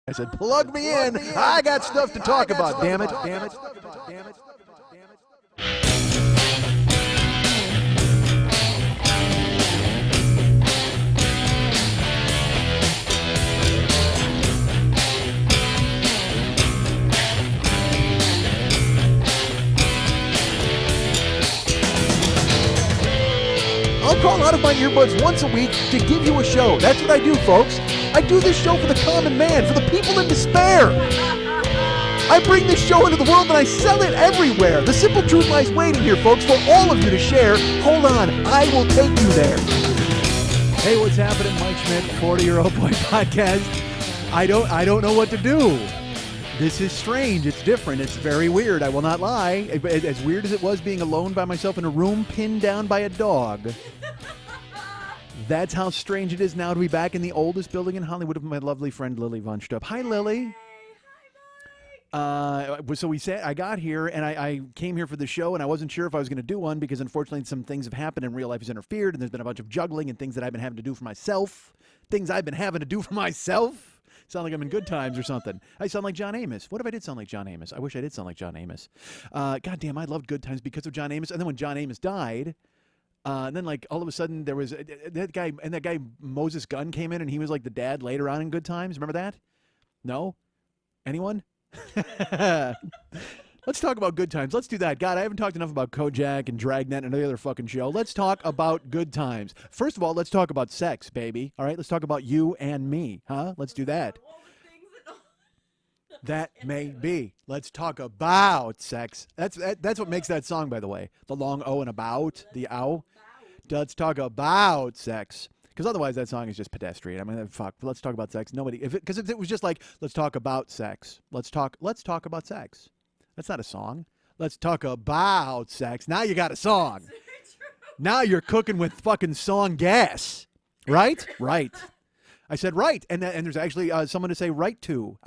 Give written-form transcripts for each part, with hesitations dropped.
I said, plug me in. I got stuff to talk about, damn it. I'll crawl out of my earbuds once a week to give you a show. That's what I do, folks. I do this show for the common man, for the people in despair. I bring this show into the world and I sell it everywhere. The simple truth lies waiting here, folks, for all of you to share. Hold on, I will take you there. Hey, what's happening? Mike Schmidt, 40-Year-Old Boy Podcast. I don't know what to do. This is strange. It's different. It's very weird. I will not lie. As weird as it was being alone by myself in a room pinned down by a dog. That's how strange it is now to be back in the oldest building in Hollywood with my lovely friend Lily Von Stupp. Hi, Lily. Hi, Mike. So I got here and I came here for the show and I wasn't sure if I was going to do one because unfortunately some things have happened and real life has interfered and there's been a bunch of juggling and things that I've been having to do for myself. Sound like I'm in good times or something. I sound like John Amos. What if I did sound like John Amos? I wish I did sound like John Amos. God damn, I loved good times because of John Amos. And then when John Amos died, and then like all of a sudden there was that guy Moses Gunn came in and he was like the dad later on in Good Times. Remember that? No? Anyone? Let's talk about Good Times. Let's do that. God, I haven't talked enough about Kojak and Dragnet and any other fucking show. Let's talk about Good Times. First of all, let's talk about sex, baby. All right, let's talk about you and me, huh? Let's do that. That may be. Let's talk about sex. That's what makes that song, by the way. The long O and about, the ow. Let's talk about sex. Because otherwise that song is just pedestrian. I mean, fuck. Let's talk about sex. Because if it was just like, let's talk about sex. Let's talk about sex. That's not a song. Let's talk about sex. Now you got a song. Now you're cooking with fucking song gas. Right? Right. I said right. And there's actually someone to say right to.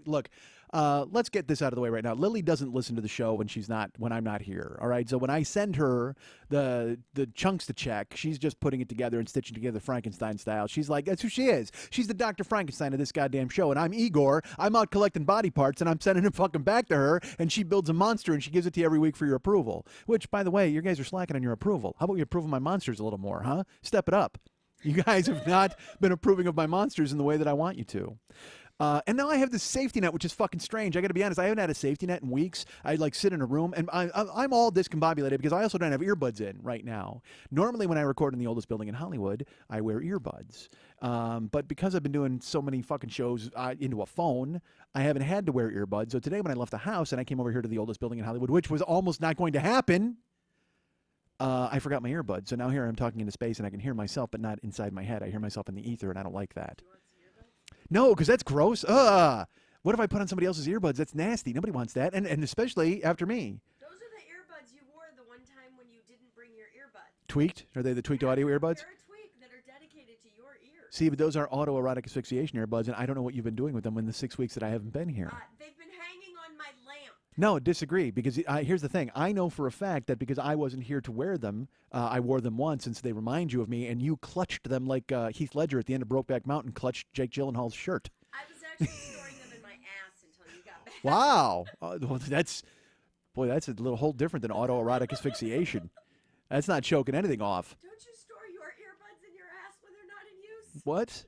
Look, let's get this out of the way right now. Lily doesn't listen to the show when I'm not here. All right. So when I send her the chunks to check, she's just putting it together and stitching together Frankenstein style. She's like, that's who she is. She's the Dr. Frankenstein of this goddamn show. And I'm Igor. I'm out collecting body parts and I'm sending them fucking back to her. And she builds a monster and she gives it to you every week for your approval. Which, by the way, you guys are slacking on your approval. How about you approve of my monsters a little more, huh? Step it up. You guys have not been approving of my monsters in the way that I want you to. And now I have this safety net, which is fucking strange. I got to be honest. I haven't had a safety net in weeks. I like sit in a room, and I'm all discombobulated because I also don't have earbuds in right now. Normally, when I record in the oldest building in Hollywood, I wear earbuds. But because I've been doing so many fucking shows into a phone, I haven't had to wear earbuds. So today, when I left the house and I came over here to the oldest building in Hollywood, which was almost not going to happen, I forgot my earbuds. So now here I'm talking into space, and I can hear myself, but not inside my head. I hear myself in the ether, and I don't like that. No, because that's gross. What if I put on somebody else's earbuds? That's nasty. Nobody wants that, and especially after me. Those are the earbuds you wore the one time when you didn't bring your earbuds. Tweaked? Are they the tweaked audio earbuds? They're tweaked that are dedicated to your ears. See, but those are autoerotic asphyxiation earbuds, and I don't know what you've been doing with them in the 6 weeks that I haven't been here. They've been hanging on my lamp. No, disagree, because here's the thing. I know for a fact that because I wasn't here to wear them, I wore them once, and so they remind you of me, and you clutched them like Heath Ledger at the end of Brokeback Mountain clutched Jake Gyllenhaal's shirt. I was actually storing them in my ass until you got back. Wow. That's a little whole different than autoerotic asphyxiation. That's not choking anything off. Don't you store your earbuds in your ass when they're not in use? What?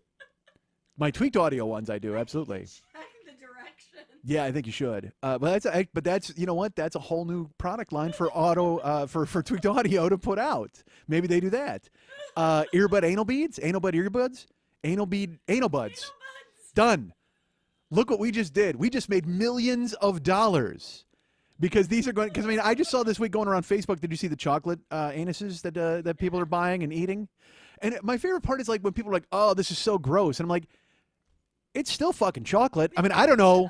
My tweaked audio ones I do, absolutely. Check the direction. Yeah, I think you should. But that's you know what? That's a whole new product line for for tweaked audio to put out. Maybe they do that. Earbud anal beads, anal bud earbuds, anal buds. Done. Look what we just did. We just made millions of dollars because these are going. Because I mean, I just saw this week going around Facebook. Did you see the chocolate anuses that people are buying and eating? And my favorite part is like when people are like, "Oh, this is so gross," and I'm like, "It's still fucking chocolate." I mean, I don't know.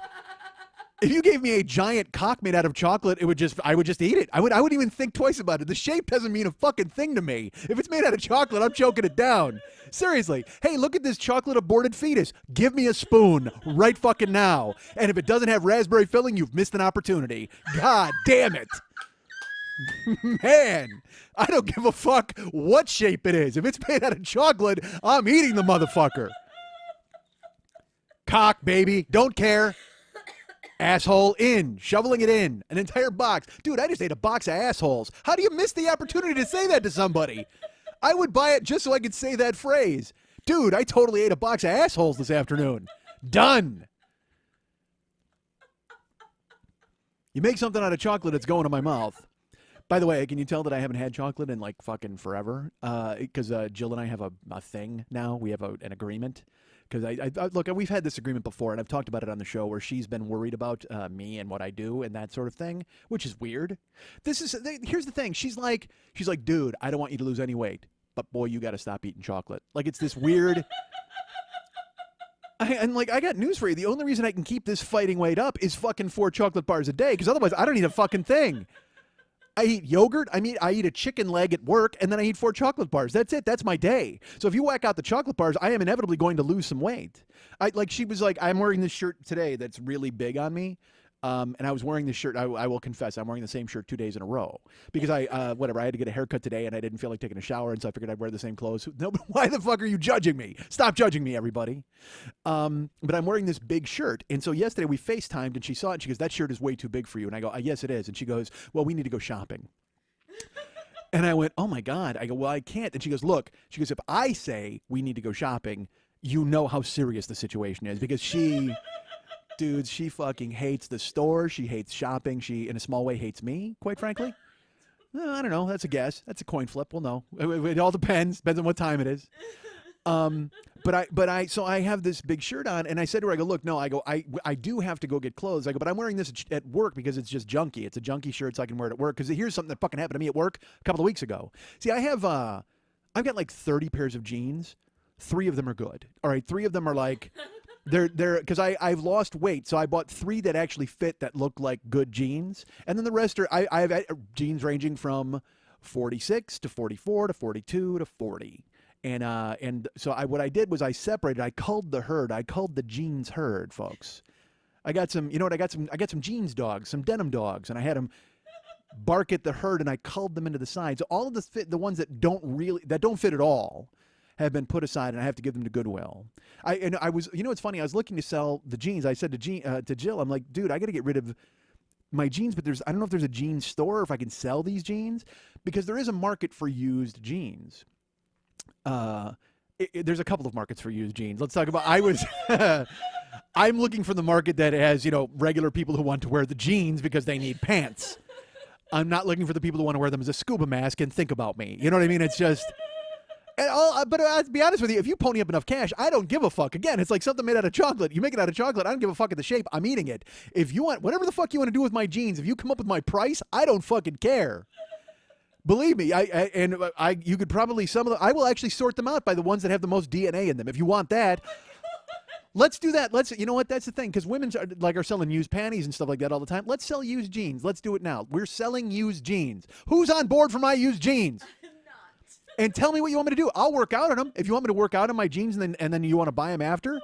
If you gave me a giant cock made out of chocolate, I would just eat it. I wouldn't even think twice about it. The shape doesn't mean a fucking thing to me. If it's made out of chocolate, I'm choking it down. Seriously. Hey, look at this chocolate aborted fetus. Give me a spoon right fucking now. And if it doesn't have raspberry filling, you've missed an opportunity. God damn it. Man, I don't give a fuck what shape it is. If it's made out of chocolate, I'm eating the motherfucker. Cock, baby. Don't care. Asshole in. Shoveling it in. An entire box. Dude, I just ate a box of assholes. How do you miss the opportunity to say that to somebody? I would buy it just so I could say that phrase. Dude, I totally ate a box of assholes this afternoon. Done. You make something out of chocolate, it's going to my mouth. By the way, can you tell that I haven't had chocolate in like fucking forever? Because Jill and I have a thing now. We have an agreement. Because look, we've had this agreement before, and I've talked about it on the show where she's been worried about me and what I do and that sort of thing, which is weird. Here's the thing. She's like, dude, I don't want you to lose any weight, but boy, you got to stop eating chocolate. Like it's this weird. I got news for you. The only reason I can keep this fighting weight up is fucking 4 chocolate bars a day, because otherwise I don't eat a fucking thing. I eat yogurt, I eat a chicken leg at work, and then I eat 4 chocolate bars. That's it. That's my day. So if you whack out the chocolate bars, I am inevitably going to lose some weight. She was like, I'm wearing this shirt today that's really big on me. And I was wearing this shirt. I will confess, I'm wearing the same shirt 2 days in a row because I had to get a haircut today and I didn't feel like taking a shower. And so I figured I'd wear the same clothes. No, but why the fuck are you judging me? Stop judging me, everybody. But I'm wearing this big shirt. And so yesterday we FaceTimed and she saw it and she goes, that shirt is way too big for you. And I go, yes, it is. And she goes, well, we need to go shopping. And I went, oh my God. I go, well, I can't. And she goes, look, if I say we need to go shopping, you know how serious the situation is because dude, she fucking hates the store. She hates shopping. She, in a small way, hates me, quite frankly. I don't know. That's a guess. That's a coin flip. We'll know. It all depends. Depends on what time it is. So I have this big shirt on, and I said to her, I go, look, no, I do have to go get clothes. I go, but I'm wearing this at work because it's just junky. It's a junky shirt, so I can wear it at work. Because here's something that fucking happened to me at work a couple of weeks ago. See, I've got like 30 pairs of jeans. 3 of them are good. All right, 3 of them are like. They're because I've lost weight, so I bought 3 that actually fit that look like good jeans, and then the rest are I have jeans ranging from 46 to 44 to 42 to 40, and so what I did was I separated. I culled the herd. I culled the jeans herd, folks. I got some. You know what? I got some jeans dogs, some denim dogs, and I had them bark at the herd, and I culled them into the sides. All of the ones that don't fit at all have been put aside, and I have to give them to Goodwill. I was, it's funny. I was looking to sell the jeans. I said to Jill, I'm like, dude, I got to get rid of my jeans, but I don't know if there's a jeans store or if I can sell these jeans because there is a market for used jeans. There's a couple of markets for used jeans. Let's talk about. I'm looking for the market that has regular people who want to wear the jeans because they need pants. I'm not looking for the people who want to wear them as a scuba mask and think about me. You know what I mean? It's just. But I'll be honest with you, if you pony up enough cash, I don't give a fuck. Again, it's like something made out of chocolate. You make it out of chocolate, I don't give a fuck at the shape. I'm eating it. If you want, whatever the fuck you want to do with my jeans, if you come up with my price, I don't fucking care. Believe me, you could probably, I will actually sort them out by the ones that have the most DNA in them. If you want that, let's do that. You know what? That's the thing, because women are selling used panties and stuff like that all the time. Let's sell used jeans. Let's do it now. We're selling used jeans. Who's on board for my used jeans? And tell me what you want me to do. I'll work out on them. If you want me to work out on my jeans and then you want to buy them after,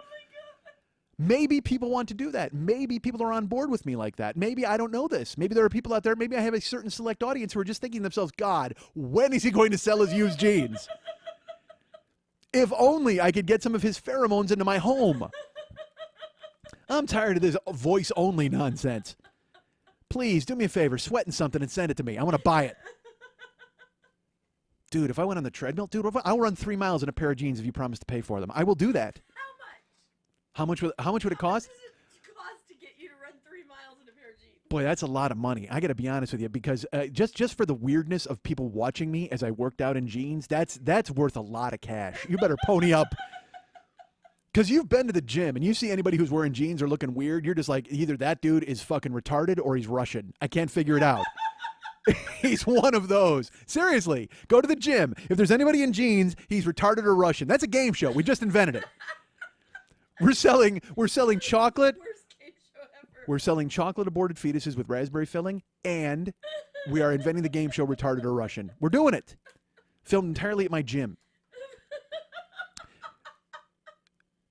maybe people want to do that. Maybe people are on board with me like that. Maybe I don't know this. Maybe there are people out there. Maybe I have a certain select audience who are just thinking to themselves, God, when is he going to sell his used jeans? If only I could get some of his pheromones into my home. I'm tired of this voice-only nonsense. Please, do me a favor. Sweating something and send it to me. I want to buy it. Dude, if I went on the treadmill, I'll run 3 miles in a pair of jeans if you promise to pay for them. I will do that. How much would it cost? How much does it cost to get you to run 3 miles in a pair of jeans? Boy, that's a lot of money. I got to be honest with you, because just for the weirdness of people watching me as I worked out in jeans, that's worth a lot of cash. You better pony up. Because you've been to the gym and you see anybody who's wearing jeans or looking weird, you're just like, either that dude is fucking retarded or he's Russian. I can't figure it out. He's one of those. Seriously, go to the gym. If there's anybody in jeans, he's retarded or Russian. That's a game show. We just invented it. We're selling chocolate. Worst game show ever. We're selling chocolate aborted fetuses with raspberry filling, and we are inventing the game show Retarded or Russian. We're doing it. Filmed entirely at my gym.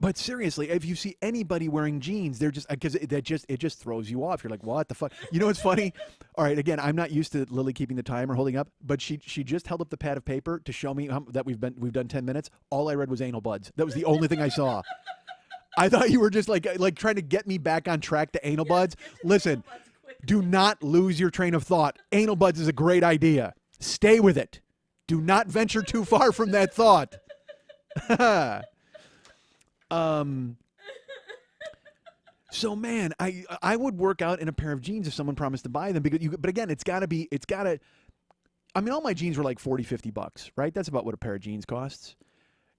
But seriously, if you see anybody wearing jeans, they're just because it just throws you off. You're like, what the fuck? You know what's funny? All right, again, I'm not used to Lily keeping the timer holding up, but she just held up the pad of paper to show me that we've done 10 minutes. All I read was anal buds. That was the only thing I saw. I thought you were just like trying to get me back on track to anal buds. Get to the Listen, anal buds quickly. do not lose your train of thought. Anal buds is a great idea. Stay with it. Do not venture too far from that thought. So man, I would work out in a pair of jeans if someone promised to buy them but again, it's got to I mean all my jeans were like $40-$50, right? That's about what a pair of jeans costs.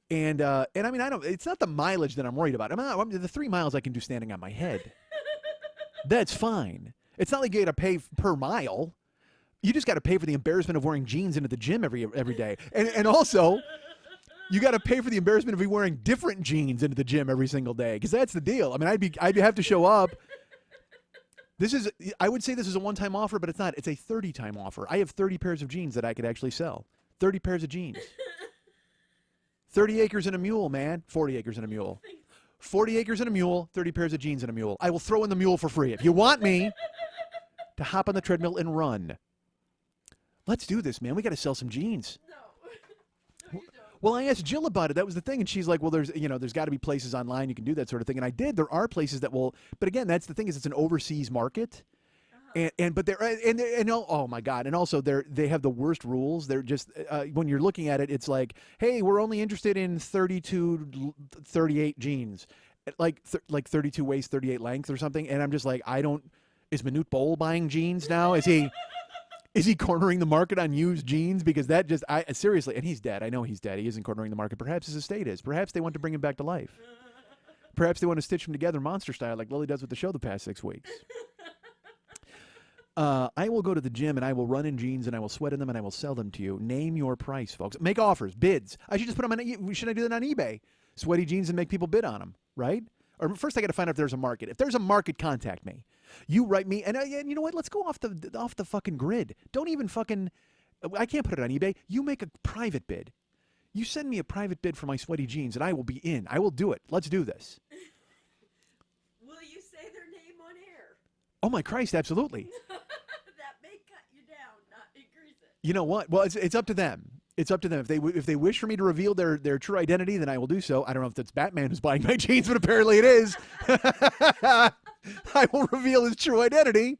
And I mean it's not the mileage that I'm worried about. The 3 miles I can do standing on my head. That's fine. It's not like you got to pay per mile. You just got to pay for the embarrassment of wearing jeans into the gym every day. And also, you got to pay for the embarrassment of me wearing different jeans into the gym every single day, because that's the deal. I mean, I'd have to show up. I would say this is a one-time offer, but it's not. It's a 30-time offer. I have 30 pairs of jeans that I could actually sell. 30 pairs of jeans. 30 acres and a mule, man. 40 acres and a mule. 40 acres and a mule, 30 pairs of jeans and a mule. I will throw in the mule for free. If you want me to hop on the treadmill and run, let's do this, man. We got to sell some jeans. No. No, you don't. Well, I asked Jill about it. That was the thing. And she's like, well, there's got to be places online you can do that sort of thing. And I did. There are places that will, but again, that's the thing is it's an overseas market. But oh my God. And also they have the worst rules. They're just, when you're looking at it, it's like, hey, we're only interested in 32, 38 jeans, like 32 waist, 38 length or something. And I'm just like, is Manute Bol buying jeans now? Is he cornering the market on used jeans? Because that just, seriously, and he's dead. I know he's dead. He isn't cornering the market. Perhaps his estate is. Perhaps they want to bring him back to life. Perhaps they want to stitch him together monster style like Lily does with the show the past 6 weeks. I will go to the gym and I will run in jeans and I will sweat in them and I will sell them to you. Name your price, folks. Make offers, bids. I should just put them on. Should I do that on eBay? Sweaty jeans and make people bid on them, right? Or first I got to find out if there's a market. If there's a market, contact me. You write me, and you know what? Let's go off the fucking grid. Don't even fucking. I can't put it on eBay. You make a private bid. You send me a private bid for my sweaty jeans, and I will be in. I will do it. Let's do this. Will you say their name on air? Oh my Christ! Absolutely. That may cut you down, not increase it. You know what? Well, it's up to them. It's up to them. If they wish for me to reveal their true identity, then I will do so. I don't know if that's Batman who's buying my jeans, but apparently it is. I will reveal his true identity.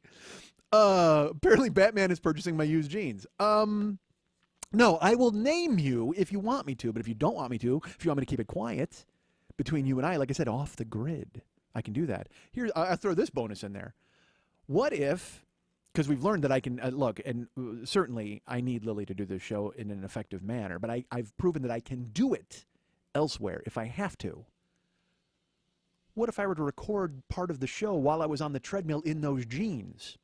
Apparently Batman is purchasing my used jeans. No, I will name you if you want me to, but if you don't want me to, if you want me to keep it quiet between you and I, like I said, off the grid, I can do that. Here, I'll throw this bonus in there. What if, because we've learned that I can, look, and certainly I need Lily to do this show in an effective manner, but I've proven that I can do it elsewhere if I have to. What if I were to record part of the show while I was on the treadmill in those jeans?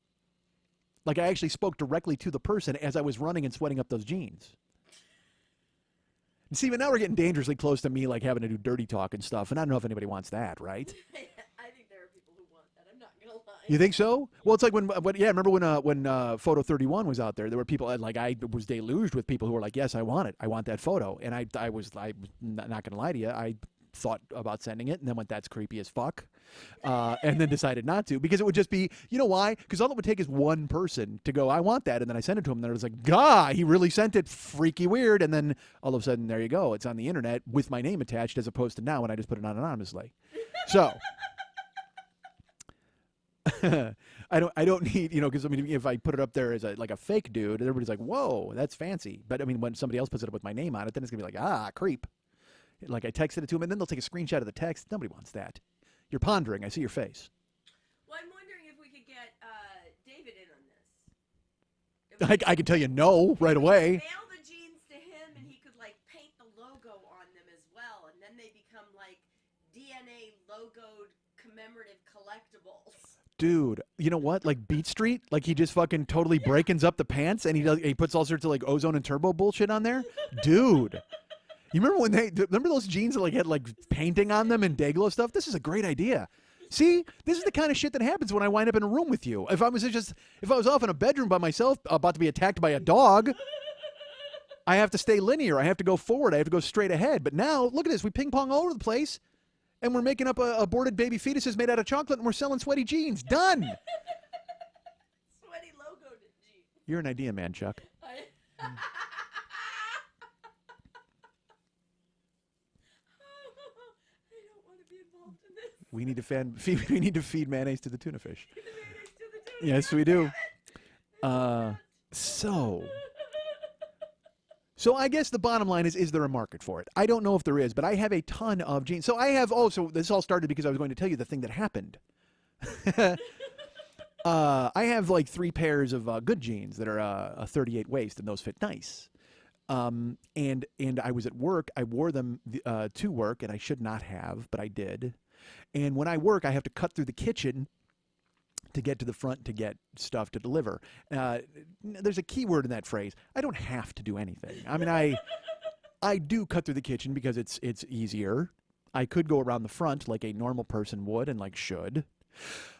Like I actually spoke directly to the person as I was running and sweating up those jeans. And see, but now we're getting dangerously close to me like having to do dirty talk and stuff, and I don't know if anybody wants that, right? I think there are people who want that. I'm not gonna lie. You think so? Well, it's like remember when Photo 31 was out there? There were people, like I was deluged with people who were like, yes, I want it. I want that photo. And I was not going to lie to you. I thought about sending it and then went, that's creepy as fuck. And then decided not to, because it would just be, you know why? Because all it would take is one person to go, I want that. And then I sent it to him and then I was like, God, he really sent it, freaky weird. And then all of a sudden, there you go. It's on the internet with my name attached as opposed to now when I just put it on anonymously. So I don't need, because I mean, if I put it up there as like a fake dude, everybody's like, whoa, that's fancy. But I mean, when somebody else puts it up with my name on it, then it's gonna be like, creep. Like I texted it to him, and then they'll take a screenshot of the text. Nobody wants that. You're pondering. I see your face. Well, I'm wondering if we could get David in on this. I can tell you no right away. Mail the jeans to him, and he could like paint the logo on them as well, and then they become like DNA logoed commemorative collectibles. Dude, you know what? Like Beat Street, like he just fucking totally breakins up the pants, and he puts all sorts of like ozone and turbo bullshit on there. Dude. You remember remember those jeans that like had like painting on them and Dayglow stuff? This is a great idea. See, this is the kind of shit that happens when I wind up in a room with you. If I was off in a bedroom by myself about to be attacked by a dog, I have to stay linear. I have to go forward. I have to go straight ahead. But now, look at this. We ping pong all over the place, and we're making up aborted baby fetuses made out of chocolate, and we're selling sweaty jeans. Done. Sweaty logoed jeans. You're an idea man, Chuck. I don't want to be involved in this. We need to we need to feed mayonnaise to the tuna fish. Mayonnaise to the tuna. Yes, we do. So I guess the bottom line is there a market for it? I don't know if there is, but I have a ton of jeans. So I have, so this all started because I was going to tell you the thing that happened. I have like 3 pairs of good jeans that are a 38 waist, and those fit nice. And I was at work. I wore them to work, and I should not have, but I did. And when I work, I have to cut through the kitchen to get to the front to get stuff to deliver. There's a key word in that phrase. I don't have to do anything. I mean, I do cut through the kitchen because it's easier. I could go around the front like a normal person would and like should.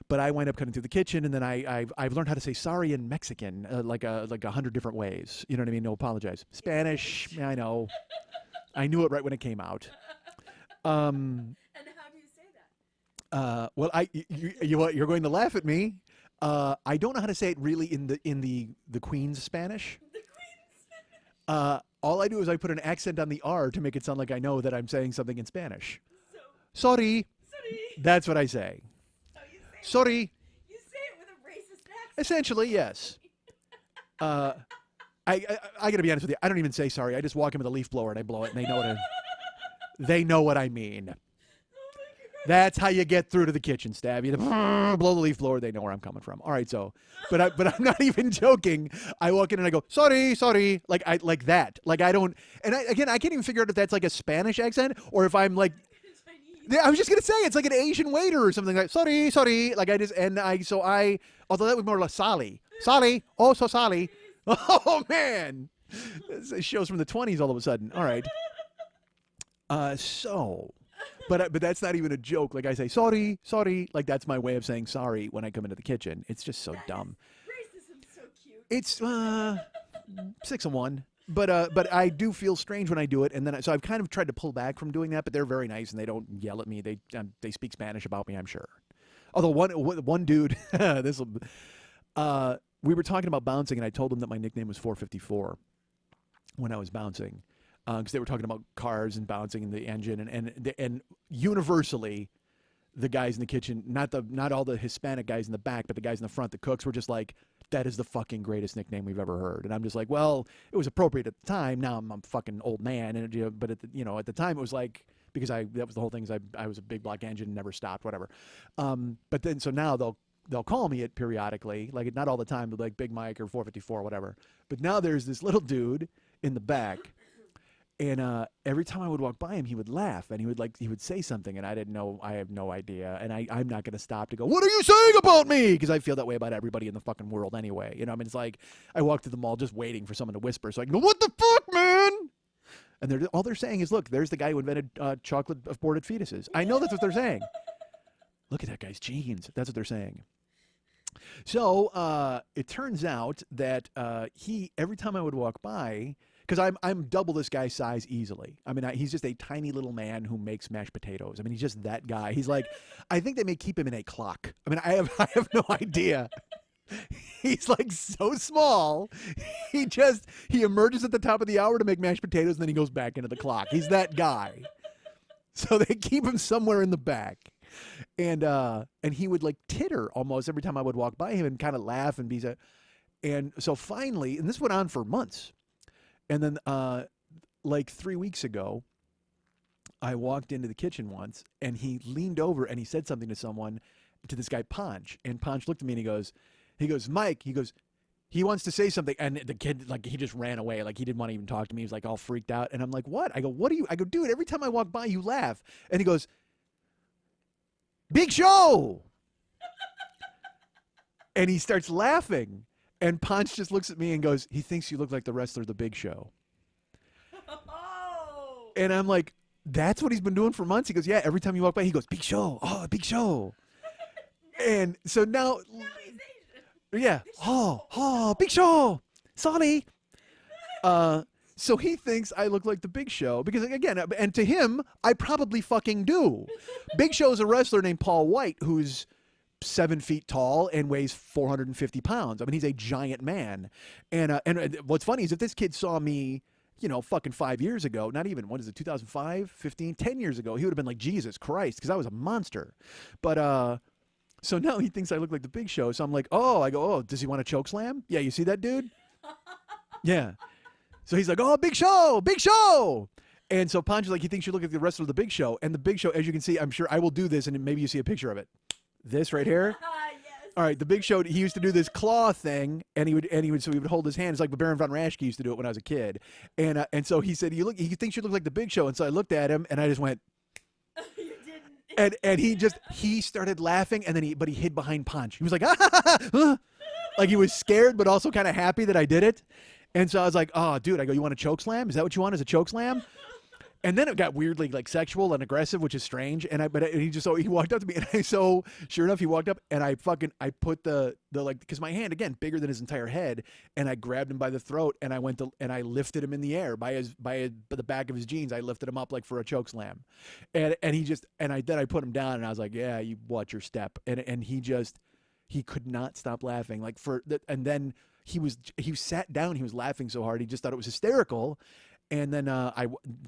But I wind up cutting through the kitchen, and then I've learned how to say sorry in Mexican like 100 different ways. You know what I mean? No, apologize. Spanish, I know. I knew it right when it came out. And how do you say that? Well, you're going to laugh at me. I don't know how to say it really in the Queen's Spanish. The Queen's. All I do is I put an accent on the R to make it sound like I know that I'm saying something in Spanish. So, Sorry. sorry. That's what I say. Oh, you say Sorry. You say it with a racist accent. Essentially, yes. I gotta be honest with you. I don't even say sorry. I just walk in with a leaf blower and I blow it, and they know what I mean. That's how you get through to the kitchen, Stab. You blow the leaf blower, they know where I'm coming from. All right, so, but I'm not even joking. I walk in and I go, sorry, like that. Like I don't, and I can't even figure out if that's like a Spanish accent or if I'm like, I was just gonna say it's like an Asian waiter or something like sorry. Like although that was more like Sally, oh so Sally. Oh man, this shows from the 20s all of a sudden. All right, But that's not even a joke. Like I say, sorry. Like that's my way of saying sorry when I come into the kitchen. It's just so dumb. Racism's so cute. It's 6 of 1. But I do feel strange when I do it, and then so I've kind of tried to pull back from doing that. But they're very nice, and they don't yell at me. They speak Spanish about me, I'm sure. Although one dude, we were talking about bouncing, and I told him that my nickname was 454 when I was bouncing. Because they were talking about cars and bouncing and the engine and universally, the guys in the kitchen, not all the Hispanic guys in the back, but the guys in the front, the cooks, were just like, that is the fucking greatest nickname we've ever heard. And I'm just like, well, it was appropriate at the time. Now I'm a fucking old man, and but at the time it was like, because that was the whole thing, is I was a big block engine, never stopped, whatever. But then so now they'll call me it periodically, like not all the time, but like Big Mike or 454 or whatever. But now there's this little dude in the back. And every time I would walk by him, he would laugh, and he would say something, and I didn't know. I have no idea, and I'm not going to stop to go, what are you saying about me? Because I feel that way about everybody in the fucking world anyway. You know, I mean, it's like I walk through the mall just waiting for someone to whisper, so I can go, what the fuck, man? And all they're saying is, look, there's the guy who invented chocolate aborted fetuses. I know that's what they're saying. Look at that guy's jeans. That's what they're saying. So it turns out that every time I would walk by, because I'm double this guy's size easily. I mean, he's just a tiny little man who makes mashed potatoes. I mean, he's just that guy. He's like, I think they may keep him in a clock. I mean, I have no idea. He's like so small. He emerges at the top of the hour to make mashed potatoes, and then he goes back into the clock. He's that guy. So they keep him somewhere in the back. And he would like titter almost every time I would walk by him and kind of laugh and be and so finally, and this went on for months. And then, like 3 weeks ago, I walked into the kitchen once, and he leaned over and he said something to this guy Ponch. And Ponch looked at me and he goes, Mike, he wants to say something. And the kid, like, he just ran away. Like, he didn't want to even talk to me. He was like all freaked out. And I'm like, what? I go, dude, every time I walk by, you laugh. And he goes, Big Show. And he starts laughing. And Ponch just looks at me and goes, he thinks you look like the wrestler The Big Show. Oh. And I'm like, that's what he's been doing for months? He goes, yeah, every time you walk by, he goes, Big Show. Oh, Big Show. And so now He's Asian. yeah. Oh, Big Show. Sorry. So he thinks I look like the Big Show because, again, and to him, I probably fucking do. Big Show's a wrestler named Paul White who's 7 feet tall and weighs 450 pounds. I mean, he's a giant man. And what's funny is if this kid saw me fucking 5 years ago, not even, what is it, 2005, 15, 10 years ago, he would have been like, Jesus Christ, because I was a monster. But, so now he thinks I look like the Big Show. So I'm like, oh, does he want a choke slam? Yeah, you see that dude? Yeah. So he's like, oh, Big Show, Big Show. And so Pancho's like, he thinks you look like the rest of the Big Show. And the Big Show, as you can see, I'm sure I will do this, and maybe you see a picture of it. This right here. Yes. All right, the Big Show, he used to do this claw thing, and he would so he would hold his hand. It's like Baron von Raschke used to do it when I was a kid. And so he said, he thinks you look like the Big Show. And so I looked at him, and I just went, You didn't. and he started laughing, and then he hid behind Punch. He was like, like he was scared, but also kind of happy that I did it. And so I was like, oh, dude, I go, you want a choke slam? Is that what you want, is a choke slam? And then it got weirdly like sexual and aggressive, which is strange. And he walked up to me, and sure enough, he walked up, and I put the like, because my hand, again, bigger than his entire head, and I grabbed him by the throat, and I lifted him in the air by the back of his jeans. I lifted him up like for a choke slam, and then I put him down, and I was like, yeah, you watch your step, and he could not stop laughing, like and then he sat down, he was laughing so hard, he just thought it was hysterical. And then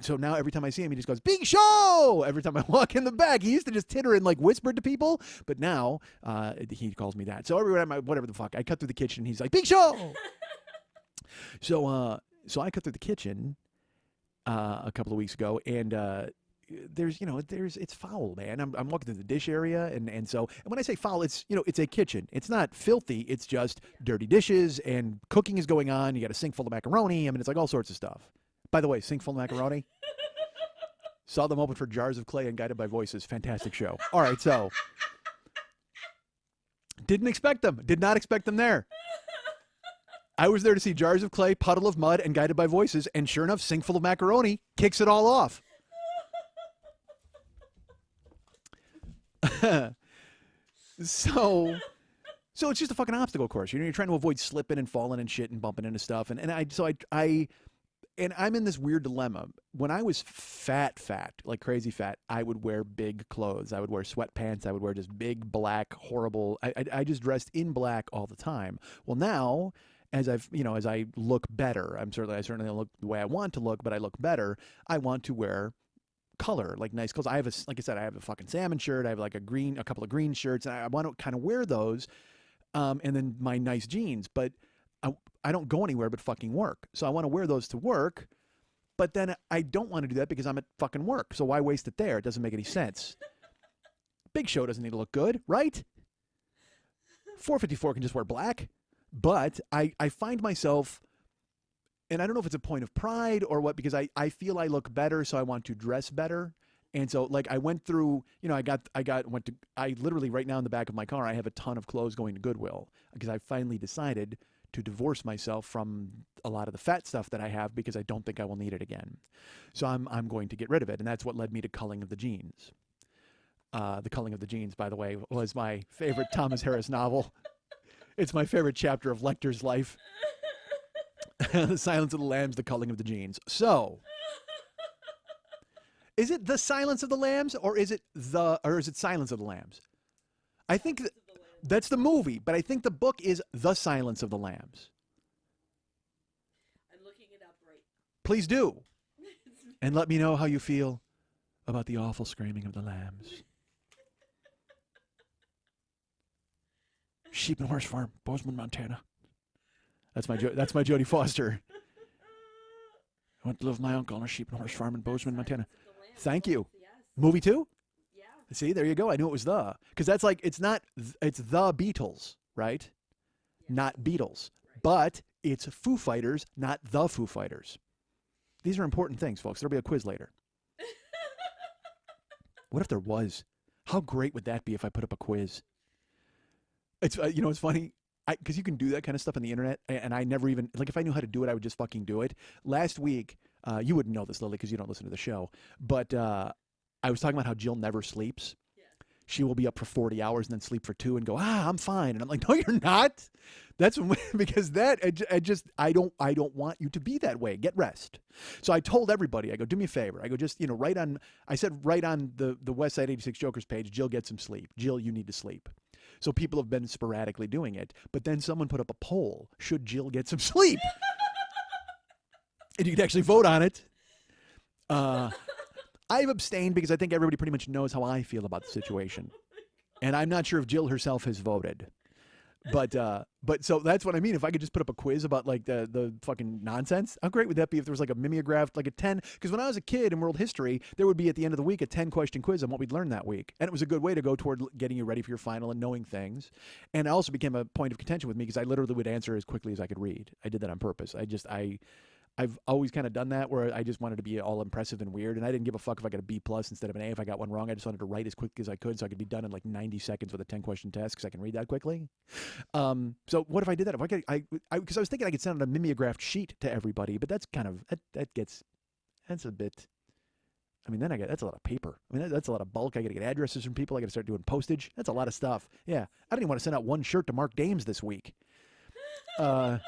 so now every time I see him, he just goes, Big Show! Every time I walk in the back. He used to just titter and like whisper to people, but now he calls me that. So every time whatever the fuck, I cut through the kitchen, he's like, Big Show! So I cut through the kitchen a couple of weeks ago, and it's foul, man. I'm walking through the dish area, and when I say foul, it's it's a kitchen. It's not filthy. It's just dirty dishes, and cooking is going on. You got a sink full of macaroni. I mean, it's like all sorts of stuff. By the way, sink full of macaroni. Saw them open for Jars of Clay and Guided by Voices. Fantastic show. All right, so didn't expect them. Did not expect them there. I was there to see Jars of Clay, Puddle of Mud, and Guided by Voices, and sure enough, sink full of macaroni kicks it all off. So it's just a fucking obstacle course. You're trying to avoid slipping and falling and shit and bumping into stuff. And I'm in this weird dilemma. When I was fat, like crazy fat, I would wear big clothes. I would wear sweatpants. I would wear just big, black, horrible. I just dressed in black all the time. Well, now, as I look better, I certainly don't look the way I want to look, but I look better. I want to wear color, like nice clothes. Like I said, I have a fucking salmon shirt. I have like a couple of green shirts, and I want to kind of wear those, and then my nice jeans. But I don't go anywhere but fucking work. So I want to wear those to work, but then I don't want to do that because I'm at fucking work. So why waste it there? It doesn't make any sense. Big Show doesn't need to look good, right? 454 can just wear black. But I find myself, and I don't know if it's a point of pride or what, because I feel I look better, so I want to dress better. And so, like, I went through, I literally right now in the back of my car, I have a ton of clothes going to Goodwill because I finally decided to divorce myself from a lot of the fat stuff that I have because I don't think I will need it again. So I'm going to get rid of it. And that's what led me to Culling of the Jeans. The Culling of the Jeans, by the way, was my favorite Thomas Harris novel. It's my favorite chapter of Lecter's life. The Silence of the Lambs, The Culling of the Jeans. So, is it The Silence of the Lambs or is it Silence of the Lambs? I think that's the movie, but I think the book is The Silence of the Lambs. I'm looking it up right now. Please do. And let me know how you feel about the awful screaming of the lambs. Sheep and Horse Farm, Bozeman, Montana. That's my Jodie Foster. I went to live with my uncle on a sheep and horse farm in Bozeman, Montana. Thank you. Yes. Movie 2? Yeah. See, there you go. I knew it was because that's like, it's the Beatles, right? Yes. Not Beatles. Right. But it's Foo Fighters, not the Foo Fighters. These are important things, folks. There'll be a quiz later. What if there was? How great would that be if I put up a quiz? It's it's funny. Because you can do that kind of stuff on the internet, and I never even, like, if I knew how to do it, I would just fucking do it. Last week, you wouldn't know this, Lily, because you don't listen to the show, but I was talking about how Jill never sleeps. Yeah. She will be up for 40 hours and then sleep for 2 and go, I'm fine. And I'm like, no, you're not. That's because I don't want you to be that way. Get rest. So I told everybody, I go, do me a favor. I go, just, write on the West Side 86 Jokers page, Jill, get some sleep. Jill, you need to sleep. So people have been sporadically doing it. But then someone put up a poll. Should Jill get some sleep? and you can actually vote on it. I've abstained because I think everybody pretty much knows how I feel about the situation. And I'm not sure if Jill herself has voted. But so that's what I mean. If I could just put up a quiz about like the fucking nonsense, how great would that be if there was like a mimeographed, like a 10? Because when I was a kid in world history, there would be at the end of the week a 10-question quiz on what we'd learned that week. And it was a good way to go toward getting you ready for your final and knowing things. And it also became a point of contention with me because I literally would answer as quickly as I could read. I did that on purpose. I've always kind of done that where I just wanted to be all impressive and weird, and I didn't give a fuck if I got a B plus instead of an A if I got one wrong. I just wanted to write as quickly as I could so I could be done in like 90 seconds with a 10-question test because I can read that quickly. So what if I did that? If because I was thinking I could send out a mimeographed sheet to everybody, but that's kind of that's a bit. I mean, then that's a lot of paper. I mean, that's a lot of bulk. I got to get addresses from people. I got to start doing postage. That's a lot of stuff. Yeah, I didn't even want to send out one shirt to Mark Dames this week. Our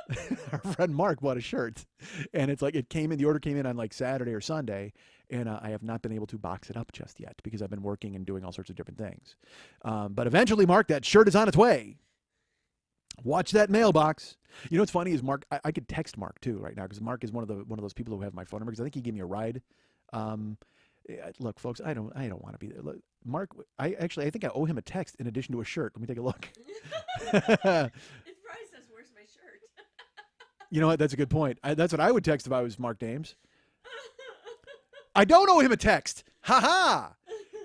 friend Mark bought a shirt, and it's like the order came in on like Saturday or Sunday, and I have not been able to box it up just yet because I've been working and doing all sorts of different things. But eventually, Mark, that shirt is on its way. Watch that mailbox. You know what's funny is Mark. I could text Mark too right now because Mark is one of those people who have my phone number because I think he gave me a ride. Look, folks, I don't want to be there. Look, Mark, I think I owe him a text in addition to a shirt. Let me take a look. You know what? That's a good point. That's what I would text if I was Mark Dames. I don't owe him a text. Ha ha!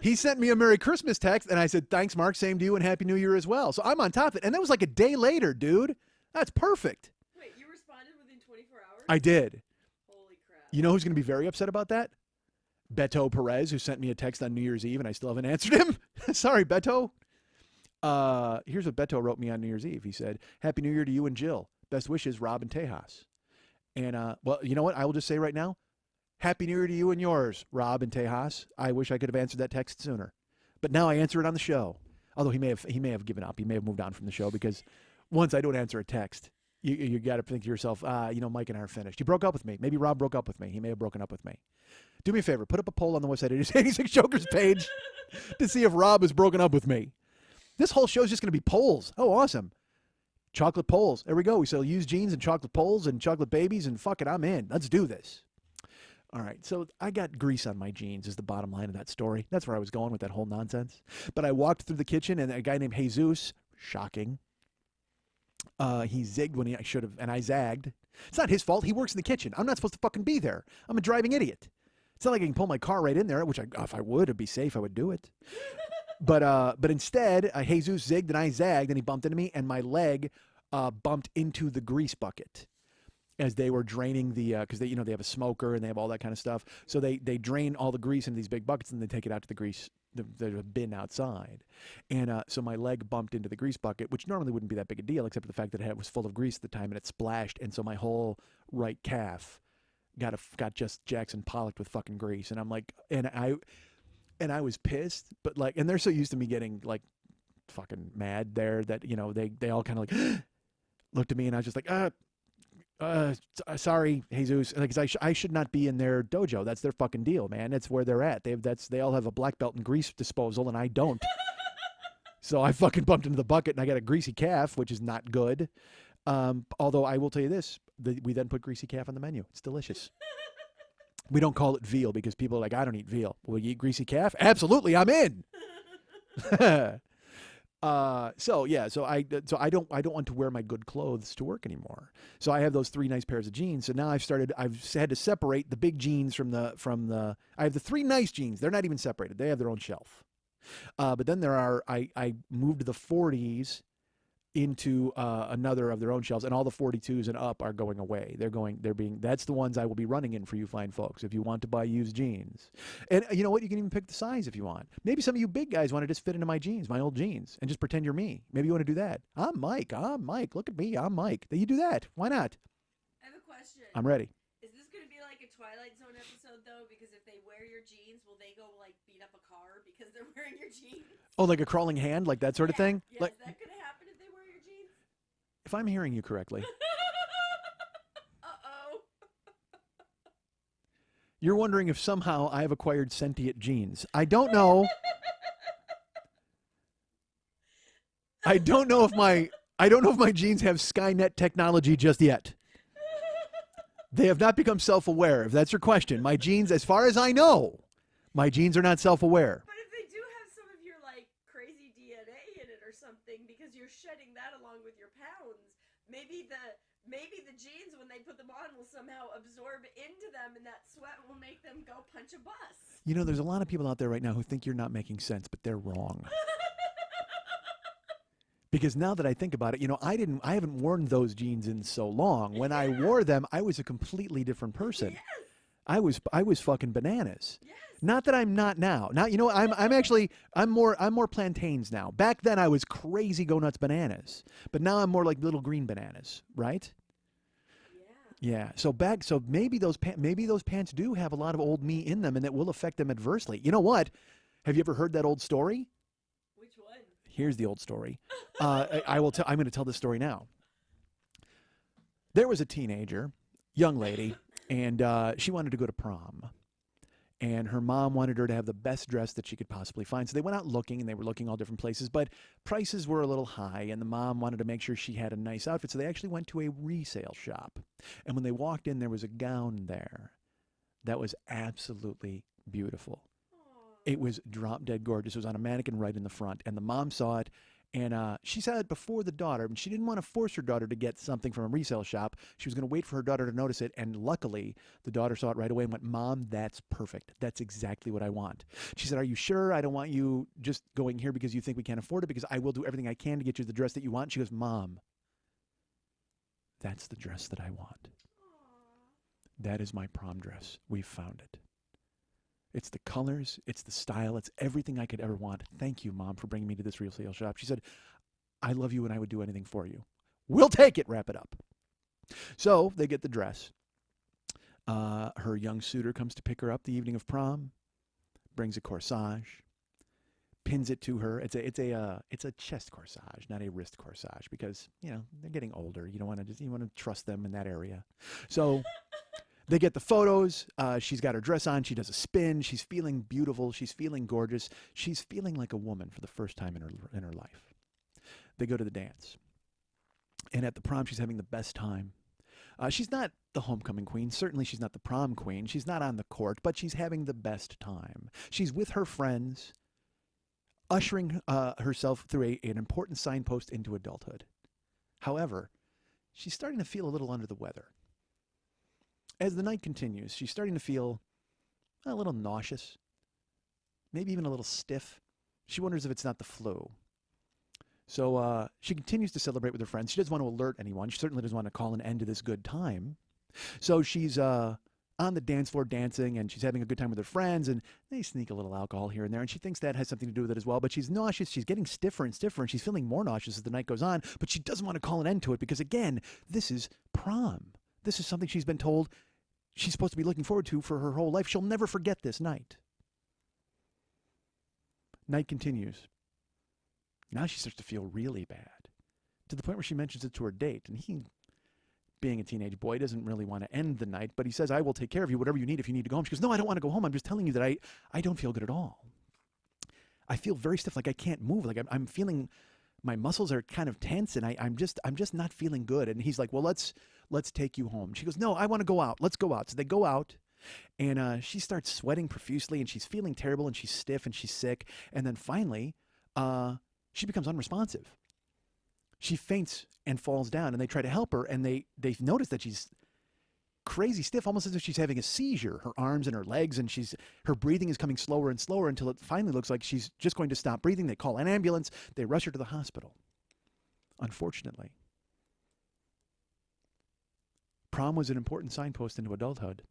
He sent me a Merry Christmas text, and I said, thanks, Mark. Same to you, and Happy New Year as well. So I'm on top of it. And that was like a day later, dude. That's perfect. Wait, you responded within 24 hours? I did. Holy crap. You know who's going to be very upset about that? Beto Perez, who sent me a text on New Year's Eve, and I still haven't answered him. Sorry, Beto. Here's what Beto wrote me on New Year's Eve. He said, Happy New Year to you and Jill. Best wishes, Rob and Tejas. And, well, you know what? I will just say right now, Happy New Year to you and yours, Rob and Tejas. I wish I could have answered that text sooner. But now I answer it on the show. Although he may have given up. He may have moved on from the show because once I don't answer a text, you got to think to yourself, Mike and I are finished. He broke up with me. Maybe Rob broke up with me. He may have broken up with me. Do me a favor. Put up a poll on the website at his 86 Jokers page to see if Rob has broken up with me. This whole show is just going to be polls. Oh, awesome. Chocolate poles. There we go. We sell used jeans and chocolate poles and chocolate babies, and fuck it, I'm in. Let's do this. All right, so I got grease on my jeans is the bottom line of that story. That's where I was going with that whole nonsense. But I walked through the kitchen, and a guy named Jesus, shocking, he zigged when I should have, and I zagged. It's not his fault. He works in the kitchen. I'm not supposed to fucking be there. I'm a driving idiot. It's not like I can pull my car right in there, which if I would, it'd be safe. I would do it. But instead, Jesus zigged and I zagged, and he bumped into me, and my leg bumped into the grease bucket as they were draining the because they have a smoker and they have all that kind of stuff. So they drain all the grease into these big buckets and they take it out to the grease the bin outside. And so my leg bumped into the grease bucket, which normally wouldn't be that big a deal, except for the fact that it was full of grease at the time and it splashed, and so my whole right calf got just Jackson Pollocked with fucking grease, and I'm like, and I was pissed, but like, and they're so used to me getting like fucking mad there that they all kind of like looked at me, and I was just like, sorry, Jesus, like, I should not be in their dojo. That's their fucking deal, man. That's where they're at. They all have a black belt in grease disposal, and I don't. So I fucking bumped into the bucket, and I got a greasy calf, which is not good. Although I will tell you this, we then put greasy calf on the menu. It's delicious. We don't call it veal because people are like, I don't eat veal. Will you eat greasy calf? Absolutely, I'm in. So I don't want to wear my good clothes to work anymore. So I have those 3 nice pairs of jeans. So now I've had to separate the big jeans from the I have the 3 nice jeans. They're not even separated. They have their own shelf. But then I moved the 40s into another of their own shelves, and all the 42s and up are going away. That's the ones I will be running in for you fine folks if you want to buy used jeans. And you know what? You can even pick the size if you want. Maybe some of you big guys want to just fit into my jeans, my old jeans, and just pretend you're me. Maybe you want to do that. I'm Mike. Look at me. I'm Mike. You do that. Why not? I have a question. I'm ready. Is this going to be like a Twilight Zone episode, though? Because if they wear your jeans, will they go, like, beat up a car because they're wearing your jeans? Oh, like a crawling hand? Like that sort of thing? Yeah, like, is that going to happen if they wear your jeans? If I'm hearing you correctly. Uh-oh. You're wondering if somehow I have acquired sentient genes. I don't know. I don't know if my genes have Skynet technology just yet. They have not become self-aware, if that's your question. My genes, as far as I know, my genes are not self-aware. But if they do have some of your like crazy DNA in it or something, because you're shedding that along with your pounds, maybe the genes when they put them on will somehow absorb into them, and that sweat will make them go punch a bus. You know, there's a lot of people out there right now who think you're not making sense, but they're wrong. Because now that I think about it, you know, I haven't worn those jeans in so long. When I wore them, I was a completely different person. Yes. I was fucking bananas. Yes. Not that I'm not now. Now, you know, I'm more plantains now. Back then I was crazy go nuts bananas. But now I'm more like little green bananas, right? Yeah. Yeah. So maybe those pants do have a lot of old me in them and it will affect them adversely. You know what? Have you ever heard that old story? Which one? Here's the old story. I'm going to tell this story now. There was a teenager, young lady, and she wanted to go to prom. And her mom wanted her to have the best dress that she could possibly find. So they went out looking, and they were looking all different places, but prices were a little high, and the mom wanted to make sure she had a nice outfit. So they actually went to a resale shop. And when they walked in, there was a gown there that was absolutely beautiful. It was drop dead gorgeous. It was on a mannequin right in the front, and the mom saw it, and she saw it before the daughter, and she didn't want to force her daughter to get something from a resale shop. She was going to wait for her daughter to notice it, and luckily, the daughter saw it right away and went, "Mom, that's perfect. That's exactly what I want." She said, "Are you sure? I don't want you just going here because you think we can't afford it, because I will do everything I can to get you the dress that you want." She goes, "Mom, that's the dress that I want. That is my prom dress. We've found it. It's the colors, it's the style, it's everything I could ever want. Thank you, Mom, for bringing me to this resale shop." She said, "I love you and I would do anything for you." "We'll take it," wrap it up. So they get the dress. Her young suitor comes to pick her up the evening of prom, brings a corsage, pins it to her. It's a chest corsage, not a wrist corsage, because, you know, they're getting older. You want to trust them in that area. So they get the photos. She's got her dress on. She does a spin. She's feeling beautiful. She's feeling gorgeous. She's feeling like a woman for the first time in her life. They go to the dance. And at the prom, she's having the best time. She's not the homecoming queen. Certainly she's not the prom queen. She's not on the court, but she's having the best time. She's with her friends, ushering herself through an important signpost into adulthood. However, she's starting to feel a little under the weather. As the night continues, she's starting to feel a little nauseous, maybe even a little stiff. She wonders if it's not the flu. So she continues to celebrate with her friends. She doesn't want to alert anyone. She certainly doesn't want to call an end to this good time. So she's on the dance floor dancing, and she's having a good time with her friends, and they sneak a little alcohol here and there, and she thinks that has something to do with it as well. But she's nauseous. She's getting stiffer and stiffer, and she's feeling more nauseous as the night goes on. But she doesn't want to call an end to it because, again, this is prom. This is something she's been told she's supposed to be looking forward to for her whole life. She'll never forget this night. Night continues. Now she starts to feel really bad, to the point where she mentions it to her date. And he, being a teenage boy, doesn't really want to end the night, but he says, "I will take care of you, whatever you need if you need to go home." She goes, "No, I don't want to go home. I'm just telling you that I don't feel good at all. I feel very stiff, like I can't move. Like I'm feeling my muscles are kind of tense, and I'm just not feeling good." And he's like, "Well, let's take you home." She goes, "No, I want to go out. Let's go out." So they go out, and she starts sweating profusely, and she's feeling terrible, and she's stiff, and she's sick. And then finally, she becomes unresponsive. She faints and falls down, and they try to help her, and they notice that she's crazy stiff, almost as if she's having a seizure. Her arms and her legs, and her breathing is coming slower and slower until it finally looks like she's just going to stop breathing. They call an ambulance. They rush her to the hospital. Unfortunately, prom was an important signpost into adulthood,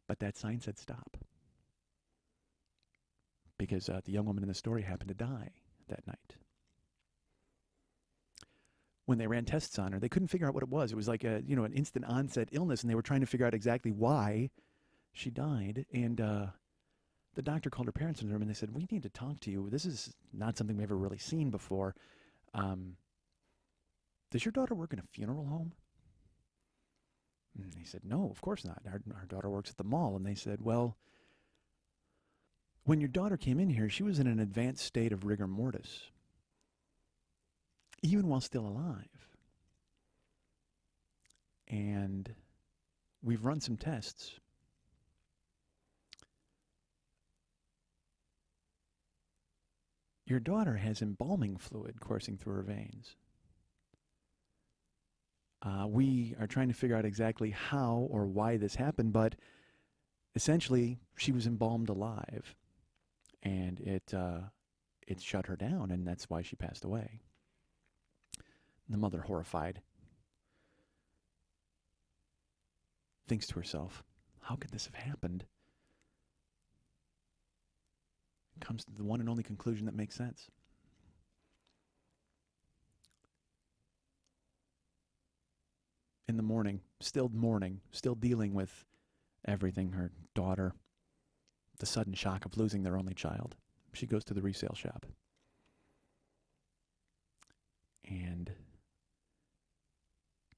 but that sign said stop, because the young woman in the story happened to die that night. When they ran tests on her, they couldn't figure out what it was. It was like an instant onset illness, and they were trying to figure out exactly why she died. And the doctor called her parents in the room, and they said, "We need to talk to you. This is not something we've ever really seen before. Does your daughter work in a funeral home?" And they said, "No, of course not. Our daughter works at the mall." And they said, "Well, when your daughter came in here, she was in an advanced state of rigor mortis, even while still alive. And we've run some tests. Your daughter has embalming fluid coursing through her veins. We are trying to figure out exactly how or why this happened, but essentially she was embalmed alive, and it shut her down, and that's why she passed away. The mother, horrified, thinks to herself, how could this have happened? Comes to the one and only conclusion that makes sense. In the morning, still dealing with everything, her daughter, the sudden shock of losing their only child, she goes to the resale shop and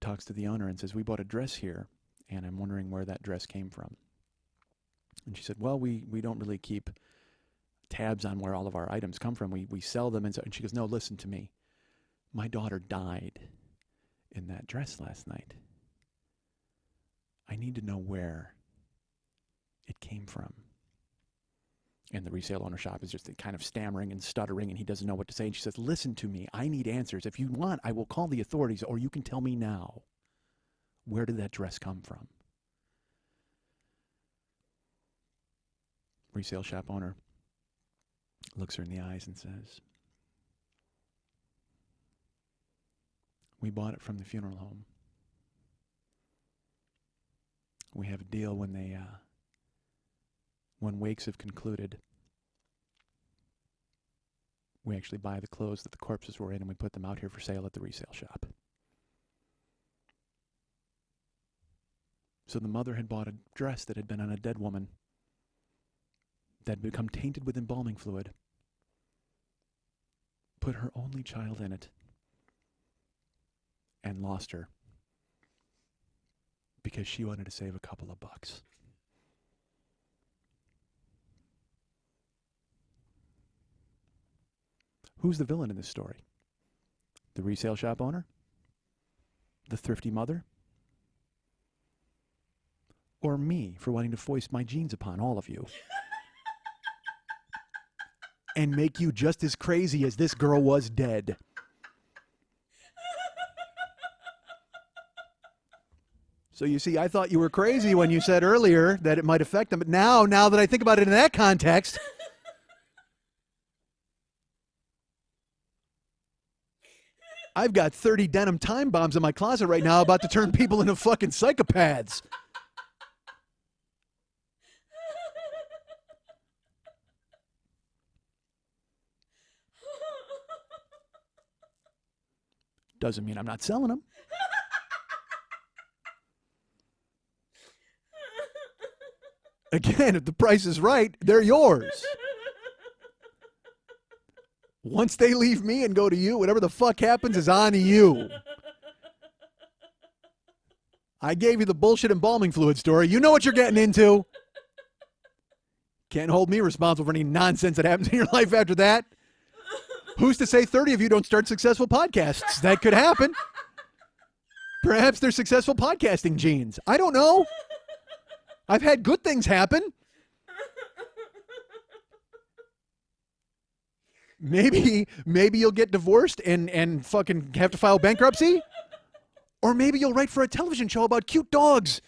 talks to the owner and says, we bought a dress here, and I'm wondering where that dress came from. And she said, well, we don't really keep tabs on where all of our items come from. We sell them. And she goes, no, listen to me. My daughter died in that dress last night. I need to know where it came from. And the resale owner shop is just kind of stammering and stuttering, and he doesn't know what to say. And she says, listen to me. I need answers. If you want, I will call the authorities, or you can tell me now. Where did that dress come from? Resale shop owner looks her in the eyes and says, we bought it from the funeral home. We have a deal when wakes have concluded, we actually buy the clothes that the corpses were in and we put them out here for sale at the resale shop. So the mother had bought a dress that had been on a dead woman that had become tainted with embalming fluid, put her only child in it, and lost her because she wanted to save a couple of bucks. Who's the villain in this story? The resale shop owner? The thrifty mother? Or me for wanting to foist my genes upon all of you? And make you just as crazy as this girl was dead. So you see, I thought you were crazy when you said earlier that it might affect them. But now that I think about it in that context, I've got 30 denim time bombs in my closet right now about to turn people into fucking psychopaths. Doesn't mean I'm not selling them. Again, if the price is right, they're yours. Once they leave me and go to you, whatever the fuck happens is on you. I gave you the bullshit embalming fluid story. You know what you're getting into. Can't hold me responsible for any nonsense that happens in your life after that. Who's to say 30 of you don't start successful podcasts? That could happen. Perhaps they're successful podcasting genes. I don't know. I've had good things happen. Maybe you'll get divorced and fucking have to file bankruptcy. Or maybe you'll write for a television show about cute dogs.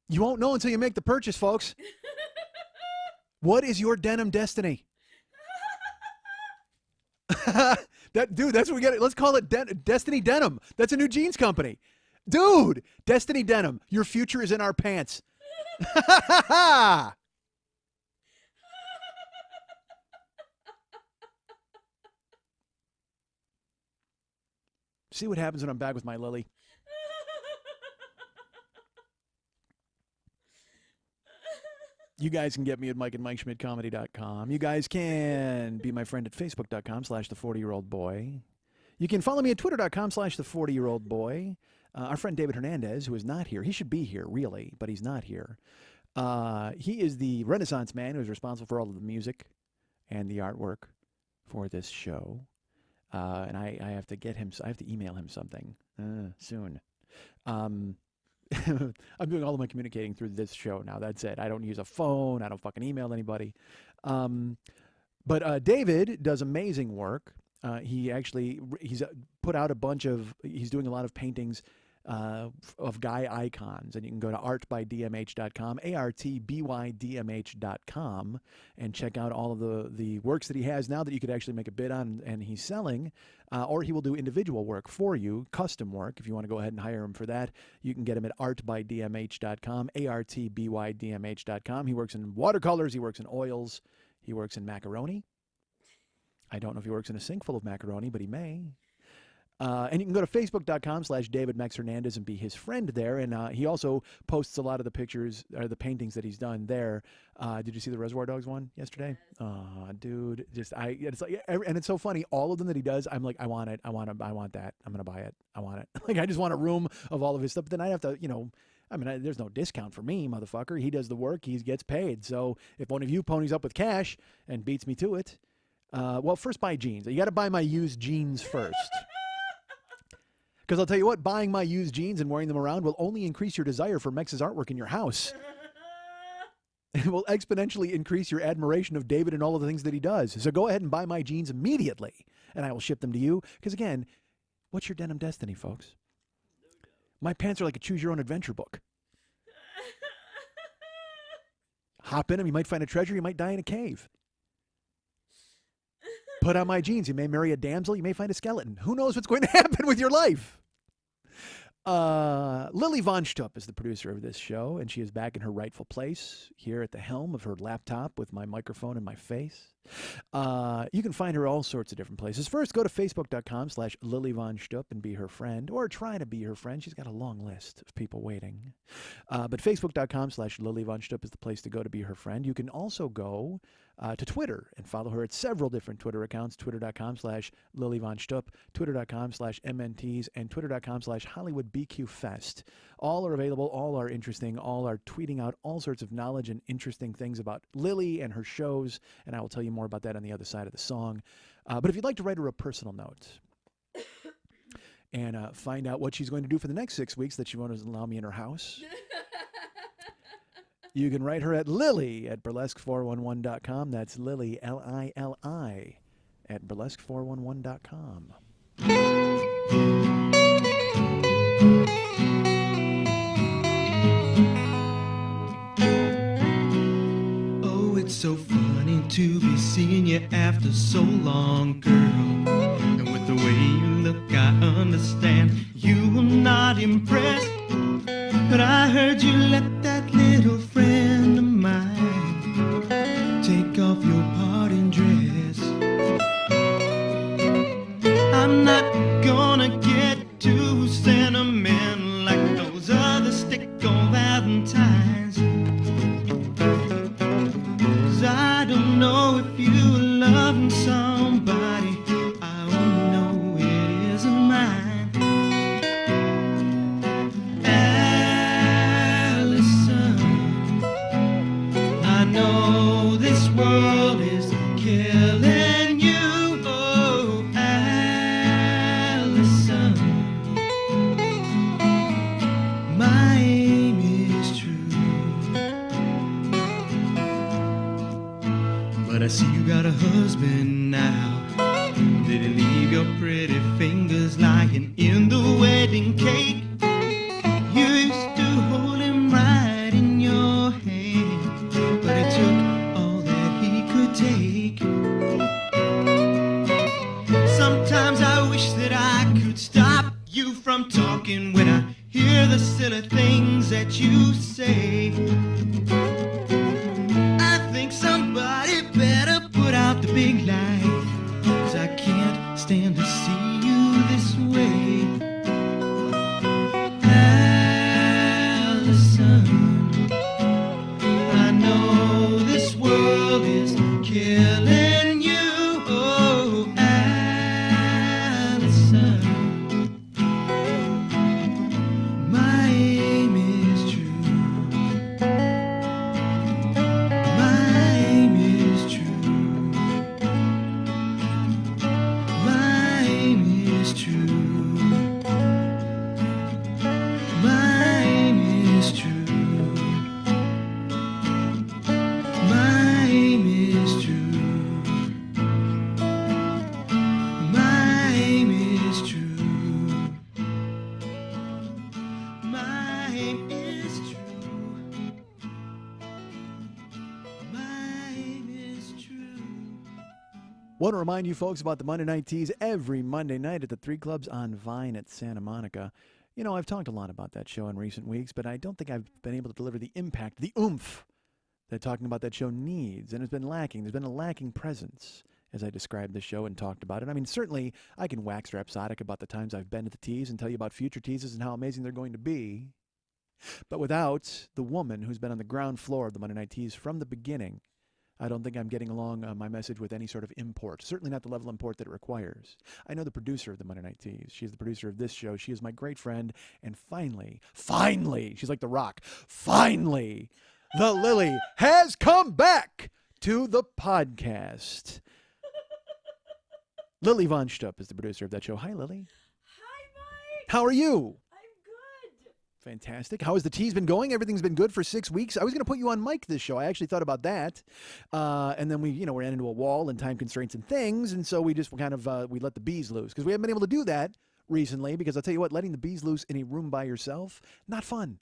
You won't know until you make the purchase, folks. What is your denim destiny? That's what we got. Let's call it Destiny Denim. That's a new jeans company. Dude, Destiny Denim. Your future is in our pants. See what happens when I'm back with my Lily. You guys can get me at MikeandMikeSchmidtComedy.com. You guys can be my friend at Facebook.com/the40year-old-boy. You can follow me at Twitter.com/the40year-old-boy. Our friend David Hernandez, who is not here. He should be here, really, but he's not here. He is the Renaissance man who is responsible for all of the music and the artwork for this show. and I have to get him. I have to email him something soon. Um, I'm doing all of my communicating through this show now. That's it. I don't use a phone. I don't fucking email anybody. But David does amazing work. He's put out a bunch of. He's doing a lot of paintings of guy icons, and you can go to artbydmh.com, artbydmh.com, and check out all of the works that he has now that you could actually make a bid on, and he's selling, or he will do individual work for you, custom work. If you want to go ahead and hire him for that, you can get him at artbydmh.com, artbydmh.com. He works in watercolors, he works in oils, he works in macaroni. I don't know if he works in a sink full of macaroni, but he may. And you can go to facebook.com/David Mex Hernandez and be his friend there. And he also posts a lot of the pictures or the paintings that he's done there. Did you see the Reservoir Dogs one yesterday? Dude, it's like, and it's so funny. All of them that he does, I'm like, I want it. I want that. I'm going to buy it. I want it. Like, I just want a room of all of his stuff. But then I have to, there's no discount for me, motherfucker. He does the work. He gets paid. So if one of you ponies up with cash and beats me to it, well, first buy jeans. You got to buy my used jeans first. Because I'll tell you what, buying my used jeans and wearing them around will only increase your desire for Mex's artwork in your house. It will exponentially increase your admiration of David and all of the things that he does. So go ahead and buy my jeans immediately, and I will ship them to you. Because again, what's your denim destiny, folks? My pants are like a choose-your-own-adventure book. Hop in them, you might find a treasure, you might die in a cave. Put on my jeans, you may marry a damsel, you may find a skeleton. Who knows what's going to happen with your life? Lily Von Stupp is the producer of this show, and she is back in her rightful place here at the helm of her laptop with my microphone in my face. You can find her all sorts of different places. First, go to facebook.com/Lily Von Stupp and be her friend, or try to be her friend. She's got a long list of people waiting. But facebook.com/Lily Von Stupp is the place to go to be her friend. You can also go to Twitter and follow her at several different Twitter accounts, twitter.com/Lily Von Stupp, twitter.com/MNTs, and twitter.com/HollywoodBQFest. All are available, all are interesting, all are tweeting out all sorts of knowledge and interesting things about Lily and her shows, and I will tell you more about that on the other side of the song. But if you'd like to write her a personal note and find out what she's going to do for the next 6 weeks that she won't allow me in her house, you can write her at Lily at burlesque411.com. That's Lily, Lili, at burlesque411.com. Oh, it's so funny to be seeing you after so long, girl. And with the way you look, I understand you were not impressed. But I heard you let that little friend of mine take off your parting dress. I'm not gonna get too sentimental like those other stick-on Valentines. 'Cause I don't know if you're loving somebody, I only know it isn't mine. I know this world is killing you, oh, Allison. My aim is true, but I see you got a husband now. Did he leave your pretty fingers lying in the wedding cake? You used to hold him right in your hand, but it took all that he could take. Sometimes I wish that I could stop you from talking when I hear the silly things that you say. I think somebody better put out the big light, 'cause I can't stand to see you this way. I know this world is killing you, oh, Allison. My aim is true. My aim is true. My Want to remind you folks about the Monday Night Teas every Monday night at the 3 Clubs on Vine at Santa Monica. You know, I've talked a lot about that show in recent weeks, but I don't think I've been able to deliver the impact, the oomph that talking about that show needs, and it's been lacking. There's been a lacking presence as I described the show and talked about it. I mean, certainly I can wax rhapsodic about the times I've been at the teas and tell you about future teases and how amazing they're going to be. But without the woman who's been on the ground floor of the Monday Night Teas from the beginning, I don't think I'm getting along my message with any sort of import, certainly not the level of import that it requires. I know the producer of the Monday Night Teas. She's the producer of this show. She is my great friend. And finally, she's like The Rock. Finally, the Lily has come back to the podcast. Lily Von Stupp is the producer of that show. Hi, Lily. Hi, Mike. How are you? I'm good. Fantastic. How has the teas been going? Everything's been good for 6 weeks. I was going to put you on mic this show. I actually thought about that. And then we ran into a wall and time constraints and things. And so we just kind of, we let the bees loose because we haven't been able to do that recently because I'll tell you what, letting the bees loose in a room by yourself, not fun.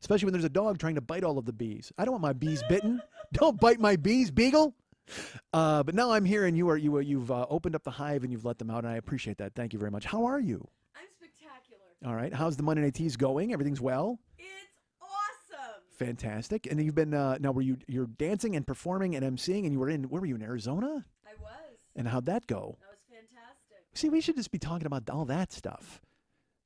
Especially when there's a dog trying to bite all of the bees. I don't want my bees bitten. Don't bite my bees, Beagle. But now I'm here and you've opened up the hive and you've let them out. And I appreciate that. Thank you very much. How are you? I'm spectacular. All right. How's the Monday Night Teas going? Everything's well? It's awesome. Fantastic. And you've been now you're dancing and performing and emceeing and where were you in Arizona? I was. And how'd that go? That was fantastic. See, we should just be talking about all that stuff.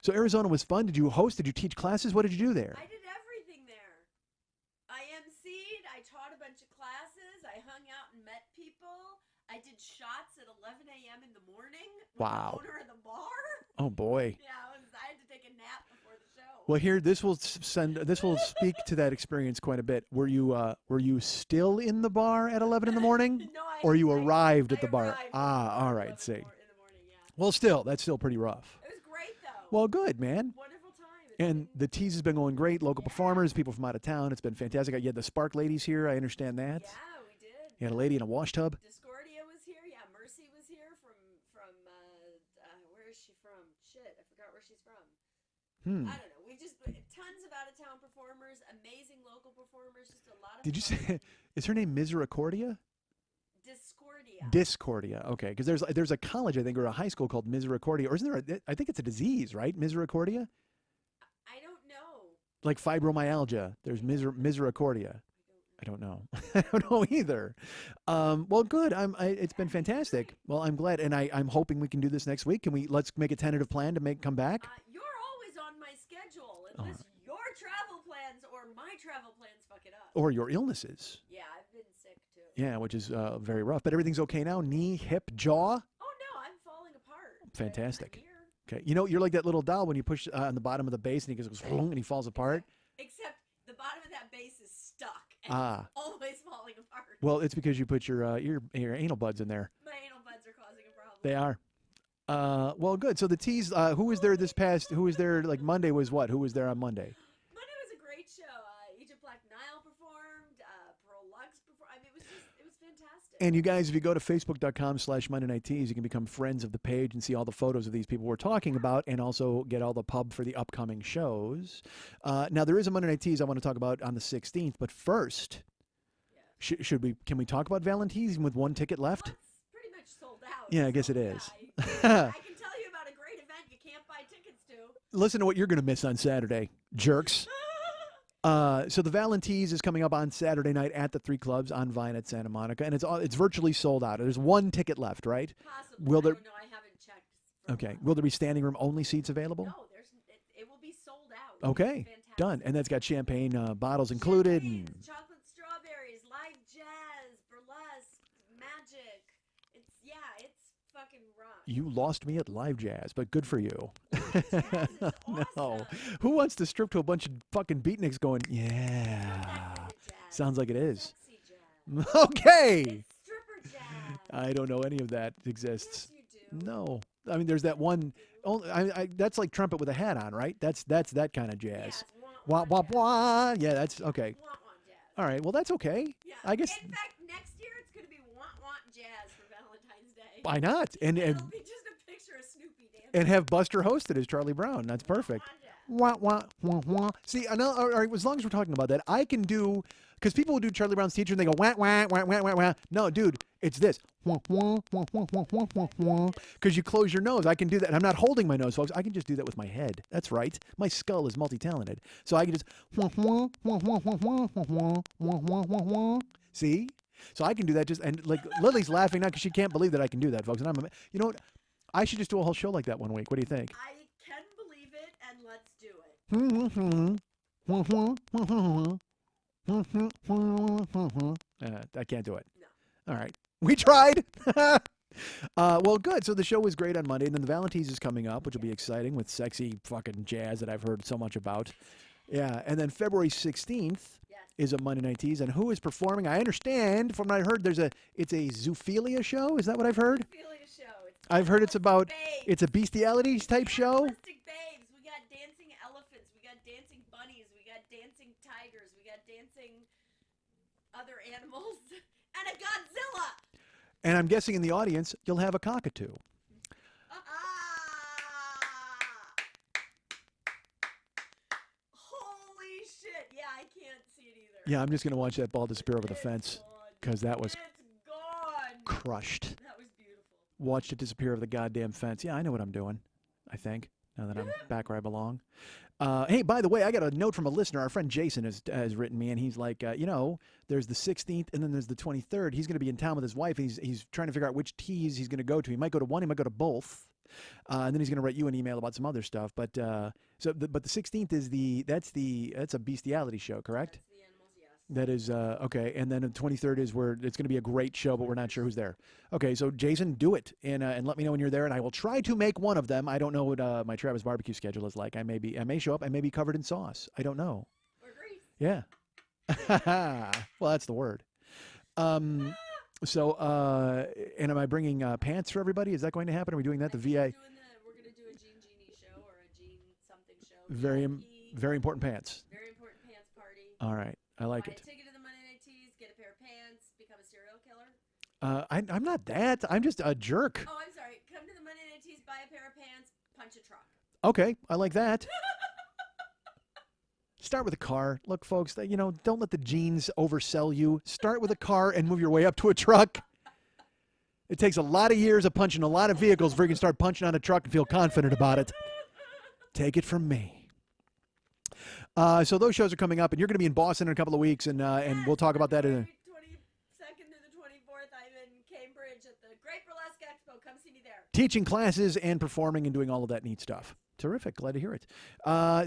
So Arizona was fun. Did you host? Did you teach classes? What did you do there? I did everything there. I emceed. I taught a bunch of classes. I hung out and met people. I did shots at 11 a.m. in the morning. With Wow. The owner of the bar. Oh boy. Yeah, I had to take a nap before the show. Well, here this will speak to that experience quite a bit. Were you still in the bar at 11 in the morning, No, or you arrived at the I bar? arrived at the Ah, bar all at right. 11 See. in the morning, yeah. Well, that's still pretty rough. It was great though. Well, good, man. Wonderful time. And the teas has been going great. Local performers, people from out of town. It's been fantastic. You had the Spark ladies here. I understand that. Yeah, we did. You had a lady in a wash tub. Discordia was here. Yeah, Mercy was here from where is she from? Shit, I forgot where she's from. I don't know. We just tons of out of town performers, amazing local performers, just a lot of. Did you fun. say? Is her name Misericordia? Discordia? Discordia. Okay, because there's a college I think or a high school called Misericordia, or isn't there? I think it's a disease, right? Misericordia, I don't know. like fibromyalgia. There's Misericordia. I don't know. I don't know either. Well, good. It's been fantastic. Well, I'm glad, and I'm hoping we can do this next week. Let's make a tentative plan to come back? You're always on my schedule unless your travel plans or my travel plans fuck it up. Or your illnesses. Yeah, I've been sick too. Yeah, which is very rough. But everything's okay now? Knee, hip, jaw? Oh no, I'm falling apart. Fantastic. I'm here. Okay. You know, you're like that little doll when you push on the bottom of the base and he goes and he falls apart. Except the bottom of that base is stuck and it's always falling apart. Well, it's because you put your anal buds in there. My anal buds are causing a problem. They are. Well, good. So the teas, who was there who was there, like Monday was what? Who was there on Monday? Monday was a great show. Egypt Black Nile performed. Pearl Lux performed. I mean, it was fantastic. And you guys, if you go to facebook.com/Monday Night Teas, you can become friends of the page and see all the photos of these people we're talking about and also get all the pub for the upcoming shows. Now, there is a Monday Night Teas I want to talk about on the 16th, but first, can we talk about Valentine's with one ticket left? Well, it's pretty much sold out. Yeah, I guess it is. I can tell you about a great event you can't buy tickets to. Listen to what you're going to miss on Saturday, jerks. So the Valentine's is coming up on Saturday night at the 3 Clubs on Vine at Santa Monica, and it's virtually sold out. There's one ticket left, right? Possibly. Will there? I don't know. I haven't checked. for a Okay. while. Will there be standing room only seats available? No, it will be sold out. Okay. Fantastic. Done. And that's got champagne bottles included. Champagne, And chocolate strawberries, live jazz, burlesque, magic. It's fucking rock. you lost me at live jazz, but good for you. Live jazz is No. awesome. Who wants to strip to a bunch of fucking beatniks going, Not that yeah. kind of jazz. Sounds like it is. Sexy jazz. Okay. It's stripper jazz. I don't know any of that exists. Yes, you do. No. I mean, there's that one. That's like trumpet with a hat on, right? That's that kind of Yeah, jazz. it's Wah, wah, jazz. wah. Yeah, that's okay. Wah, wah jazz. All right. Well, that's okay. Yeah. I guess. In fact, next year it's going to be want jazz for Valentine's Day. Why not? And It'll be just a picture of Snoopy dancing. and have Buster hosted as Charlie Brown. That's perfect. wah, wah, wah, wah. See, I know, all right, as long as we're talking about that, I can do, because people will do Charlie Brown's Teacher and they go, wah, wah, wah, wah, wah, wah. No, dude, it's this. Wah, wah, wah, wah, wah, wah, wah, wah. Because you close your nose. I can do that. And I'm not holding my nose, folks. I can just do that with my head. That's right. My skull is multi-talented. So I can just, wah, wah, wah, wah, wah, wah, wah, wah, wah, wah, wah, wah. See? So I can do that just, and like Lily's laughing now because she can't believe that I can do that, folks. And you know what? I should just do a whole show like that one week. What do you think? I can believe it, and let's do it. I can't do it. No. All right. We tried. Well, good. So the show was great on Monday, and then the Valentines is coming up, which will be exciting with sexy fucking jazz that I've heard so much about. Yeah, and then February 16th is a Monday Night Tease, and who is performing? I understand from what I heard, it's a zoophilia show. Is that what I've heard? Zoophilia show. I've heard it's about, babes. it's a bestiality type show. Realistic babes. We got dancing elephants. We got dancing bunnies. We got dancing tigers. We got dancing other animals. And a Godzilla. And I'm guessing in the audience, you'll have a cockatoo. Holy shit. Yeah, I can't see it either. Yeah, I'm just going to watch that ball disappear over the fence because that was It's gone. crushed. That was beautiful. Watched it disappear over the goddamn fence. Yeah, I know what I'm doing, I think, now that I'm back where I belong. Hey, by the way, I got a note from a listener. Our friend Jason has written me, and he's like, there's the 16th, and then there's the 23rd. He's going to be in town with his wife. He's trying to figure out which teas he's going to go to. He might go to one. He might go to both. And then he's going to write you an email about some other stuff. But the 16th is that's a bestiality show, correct? That's the animals, yes. That is okay. And then the 23rd is where it's going to be a great show, but we're not sure who's there. Okay, so Jason, do it and let me know when you're there, and I will try to make one of them. I don't know what my Travis barbecue schedule is like. I may show up. I may be covered in sauce. I don't know. Or grease. Yeah. Well, that's the word. So, and am I bringing pants for everybody? Is that going to happen? Are we doing that? The VA. We're going to do a Gene Genie show or a Gene something show. Very VIP. very important pants. Very important pants party. All right, I like Buy it. a ticket to the Monday Night Tease, get a pair of pants, become a serial killer. I'm not that. I'm just a jerk. Oh, I'm sorry. Come to the Monday Night Tease, buy a pair of pants, punch a truck. Okay, I like that. Start with a car. Look, folks, don't let the jeans oversell you. Start with a car and move your way up to a truck. It takes a lot of years of punching a lot of vehicles before you can start punching on a truck and feel confident about it. Take it from me. So those shows are coming up, and you're going to be in Boston in a couple of weeks, and we'll talk about that in a 22nd through the 24th, I'm in Cambridge at the Great Burlesque Expo. Come see me there. teaching classes and performing and doing all of that neat stuff. Terrific. Glad to hear it.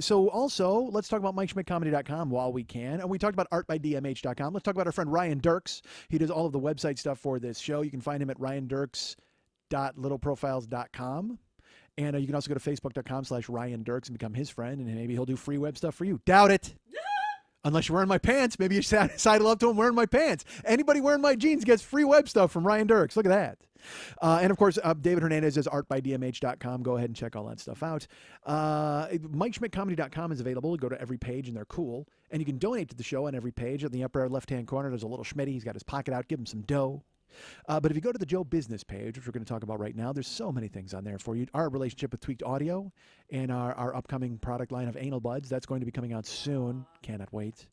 So also, let's talk about MikeSchmidtComedy.com while we can. And we talked about ArtByDMH.com. Let's talk about our friend Ryan Dirks. He does all of the website stuff for this show. You can find him at ryandirks.littleprofiles.com. And you can also go to Facebook.com/Ryan Dirks and become his friend, and maybe he'll do free web stuff for you. Doubt it. Unless you're wearing my pants. Maybe you sidle up to him wearing my pants. Anybody wearing my jeans gets free web stuff from Ryan Dirks. Look at that. And, of course, David Hernandez is artbydmh.com. Go ahead and check all that stuff out. MikeSchmidtComedy.com is available. Go to every page, and they're cool. And you can donate to the show on every page. In the upper left-hand corner, there's a little Schmitty. He's got his pocket out. Give him some dough. But if you go to the Joe Business page, which we're going to talk about right now, there's so many things on there for you. Our relationship with Tweaked Audio and our upcoming product line of anal buds. That's going to be coming out soon. Cannot wait.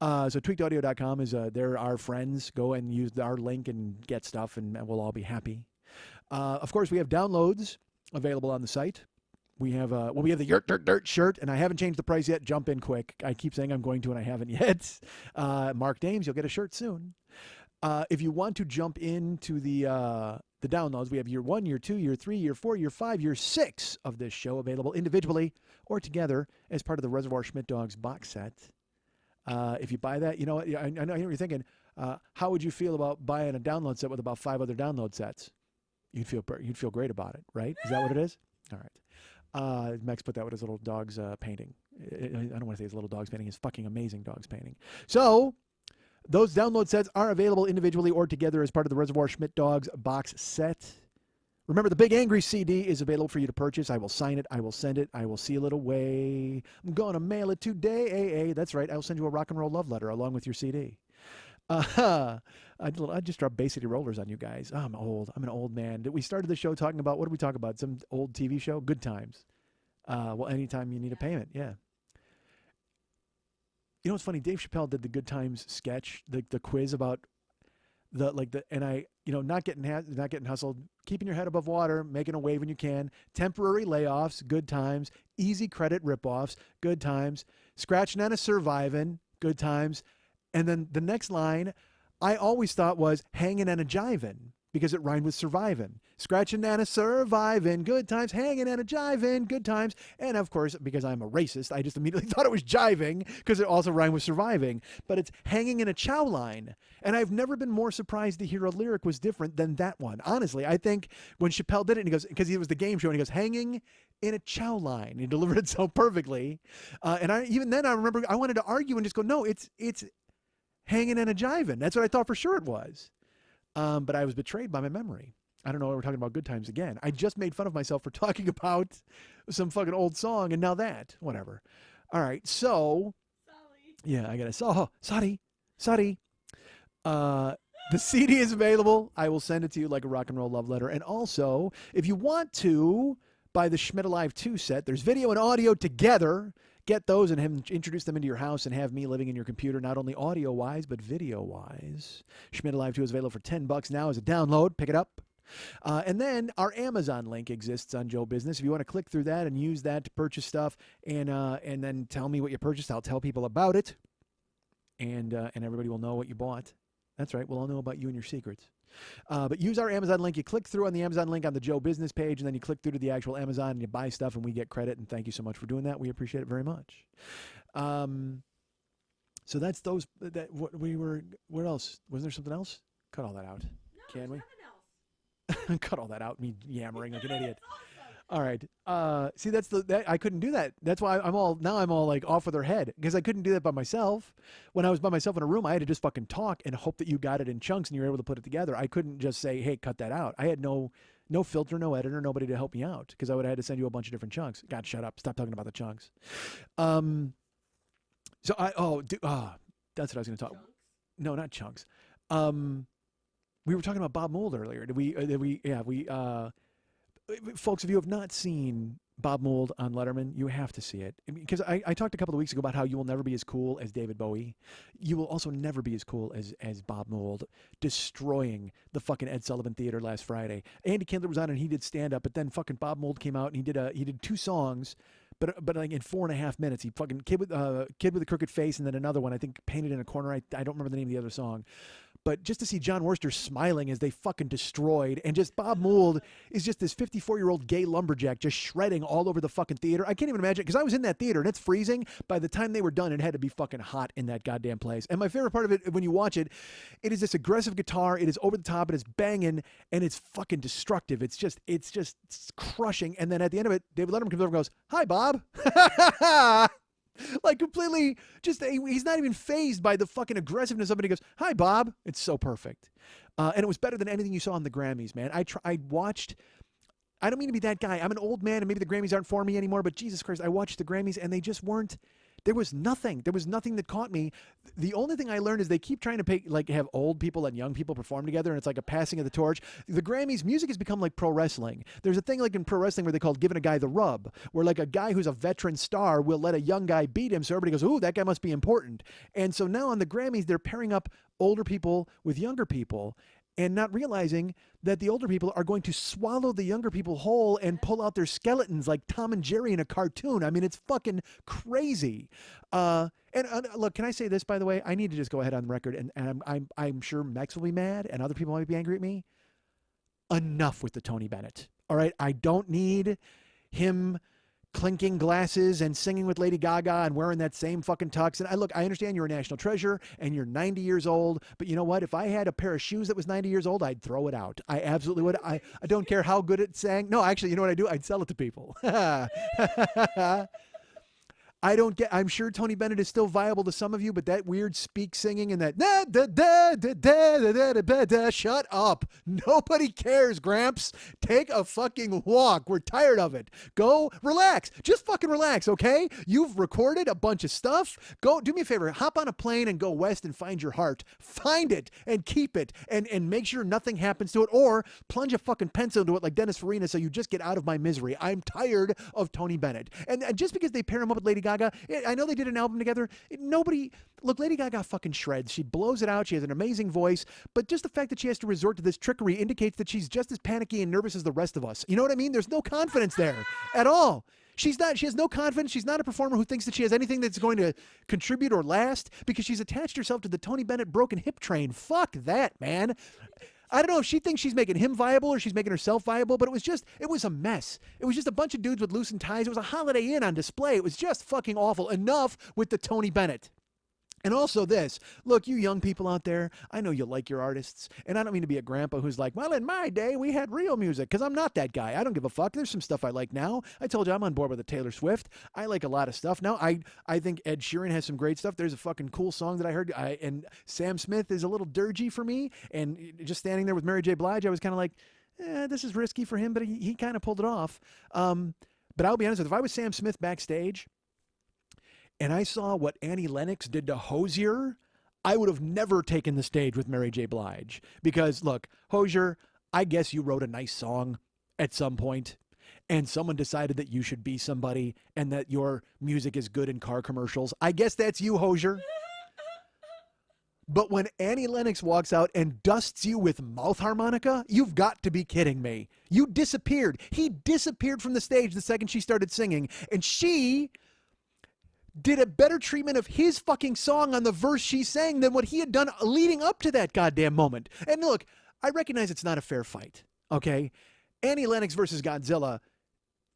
So tweakedaudio.com is they're our friends. Go and use our link and get stuff, and we'll all be happy. Of course, we have downloads available on the site. We have we have the Yurt Dirt Dirt shirt, and I haven't changed the price yet. Jump in quick. I keep saying I'm going to, and I haven't yet. Mark Dames, you'll get a shirt soon. If you want to jump into the downloads, we have year 1, year 2, year 3, year 4, year 5, year 6 of this show available individually or together as part of the Reservoir Schmidt Dogs box set. If you buy that, you know, I know what you're thinking. How would you feel about buying a download set with about 5 other download sets? You'd feel great about it, right? Is that what it is? All right. Max put that with his little dog's painting. I don't want to say his little dog's painting. His fucking amazing dog's painting. So those download sets are available individually or together as part of the Reservoir Schmidt Dogs box set. Remember, the Big Angry CD is available for you to purchase. I will sign it. I will send it. I will seal it away. I'm going to mail it today. That's right. I will send you a rock and roll love letter along with your CD. I just dropped Bay City Rollers on you guys. Oh, I'm old. I'm an old man. We started the show talking about, what did we talk about? Some old TV show? Good Times. Well, anytime you need a payment, yeah. You know what's funny? Dave Chappelle did the Good Times sketch, the quiz about and I, not getting hustled, keeping your head above water, making a wave when you can, temporary layoffs, good times, easy credit ripoffs, good times, scratching and a surviving, good times, and then the next line, I always thought was hanging and a jiving because it rhymed with surviving. Scratching and a surviving, good times, hanging and a jiving, good times. And of course, because I'm a racist, I just immediately thought it was jiving because it also rhymed with surviving. But it's hanging in a chow line. And I've never been more surprised to hear a lyric was different than that one. Honestly, I think when Chappelle did it, and he goes, because it was the game show, and he goes, hanging in a chow line. He delivered it so perfectly. And even then, I remember I wanted to argue and just go, no, it's hanging and a jiving. That's what I thought for sure it was. But I was betrayed by my memory. I don't know why we're talking about good times again. I just made fun of myself for talking about some fucking old song, and now that. Whatever. All right, so. Sorry. Yeah, I got to. Oh, sorry. The CD is available. I will send it to you like a rock and roll love letter. And also, if you want to buy the Schmidt Alive 2 set, there's video and audio together. Get those and introduce them into your house and have me living in your computer, not only audio-wise, but video-wise. Schmidt Alive 2 is available for $10 now as a download. Pick it up. And then our Amazon link exists on Joe Business. If you want to click through that and use that to purchase stuff and then tell me what you purchased, I'll tell people about it. And everybody will know what you bought. That's right. We'll all know about you and your secrets. But use our Amazon link. You click through on the Amazon link on the Joe Business page, and then you click through to the actual Amazon and you buy stuff, and we get credit. And thank you so much for doing that. We appreciate it very much. So that's those. Where else? Wasn't there something else? Cut all that out. No, Can we? nothing else. Cut all that out. Me yammering like an idiot. It's awesome. All right. See, that I couldn't do that. That's why I'm all like off with her head because I couldn't do that by myself. When I was by myself in a room, I had to just fucking talk and hope that you got it in chunks and you were able to put it together. I couldn't just say, "Hey, cut that out." I had no filter, no editor, nobody to help me out because I would have had to send you a bunch of different chunks. God, shut up! Stop talking about the chunks. So that's what I was going to talk. Chunks? No, not chunks. We were talking about Bob Mould earlier. Folks, if you have not seen Bob Mould on Letterman, you have to see it. Because I talked a couple of weeks ago about how you will never be as cool as David Bowie. You will also never be as cool as Bob Mould, destroying the fucking Ed Sullivan Theater last Friday. Andy Kindler was on and he did stand up, but then fucking Bob Mould came out and he did 2 songs, but like in 4.5 minutes. He fucking Kid with a Crooked Face, and then another one I think Painted in a Corner. I don't remember the name of the other song. But just to see John Worster smiling as they fucking destroyed, and just Bob Mould is just this 54-year-old gay lumberjack just shredding all over the fucking theater. I can't even imagine, because I was in that theater and it's freezing. By the time they were done, it had to be fucking hot in that goddamn place. And my favorite part of it, when you watch it, it is this aggressive guitar. It is over the top. It is banging, and it's fucking destructive. It's just crushing. And then at the end of it, David Letterman comes over and goes, "Hi, Bob." Like completely he's not even fazed by the fucking aggressiveness of it. He goes, "Hi, Bob." It's so perfect. And it was better than anything you saw on the Grammys, man. I watched, I don't mean to be that guy. I'm an old man and maybe the Grammys aren't for me anymore, but Jesus Christ, I watched the Grammys and they just weren't. There was nothing that caught me. The only thing I learned is they keep trying to have old people and young people perform together, and it's like a passing of the torch. The Grammys, music has become like pro wrestling. There's a thing like in pro wrestling where they call giving a guy the rub, where like a guy who's a veteran star will let a young guy beat him, so everybody goes, "Ooh, that guy must be important." And so now on the Grammys, they're pairing up older people with younger people, and not realizing that the older people are going to swallow the younger people whole and pull out their skeletons like Tom and Jerry in a cartoon. I mean, it's fucking crazy. And look, can I say this, by the way? I need to just go ahead on the record, and I'm sure Max will be mad, and other people might be angry at me. Enough with the Tony Bennett. All right? I don't need him clinking glasses and singing with Lady Gaga and wearing that same fucking tux. And I understand you're a national treasure and you're 90 years old, but you know what? If I had a pair of shoes that was 90 years old, I'd throw it out. I absolutely would. I don't care how good it sang. No, actually, you know what I do? I'd sell it to people. I'm sure Tony Bennett is still viable to some of you, but that weird speak singing and that da da da da da da da da da, shut up. Nobody cares, Gramps. Take a fucking walk. We're tired of it. Go relax. Just fucking relax, okay? You've recorded a bunch of stuff. Go do me a favor. Hop on a plane and go west and find your heart. Find it and keep it and make sure nothing happens to it, or plunge a fucking pencil into it like Dennis Farina so you just get out of my misery. I'm tired of Tony Bennett. And just because they pair him up with Lady Gaga, I know they did an album together. Look, Lady Gaga fucking shreds. She blows it out. She has an amazing voice. But just the fact that she has to resort to this trickery indicates that she's just as panicky and nervous as the rest of us. You know what I mean? There's no confidence there at all. She has no confidence. She's not a performer who thinks that she has anything that's going to contribute or last because she's attached herself to the Tony Bennett broken hip train. Fuck that, man. I don't know if she thinks she's making him viable or she's making herself viable, but it was a mess. It was just a bunch of dudes with loosened ties. It was a Holiday Inn on display. It was just fucking awful. Enough with the Tony Bennett. And also this, look, you young people out there, I know you like your artists, and I don't mean to be a grandpa who's like, well, in my day, we had real music, because I'm not that guy. I don't give a fuck. There's some stuff I like now. I told you I'm on board with the Taylor Swift. I like a lot of stuff. Now, I think Ed Sheeran has some great stuff. There's a fucking cool song that I heard, and Sam Smith is a little dirgy for me, and just standing there with Mary J. Blige, I was kind of like, this is risky for him, but he kind of pulled it off. But I'll be honest with you, if I was Sam Smith backstage, and I saw what Annie Lennox did to Hozier, I would have never taken the stage with Mary J. Blige. Because, look, Hozier, I guess you wrote a nice song at some point, and someone decided that you should be somebody and that your music is good in car commercials. I guess that's you, Hozier. But when Annie Lennox walks out and dusts you with mouth harmonica, you've got to be kidding me. You disappeared. He disappeared from the stage the second she started singing, and she did a better treatment of his fucking song on the verse she sang than what he had done leading up to that goddamn moment. And look, I recognize it's not a fair fight, okay? Annie Lennox versus Godzilla,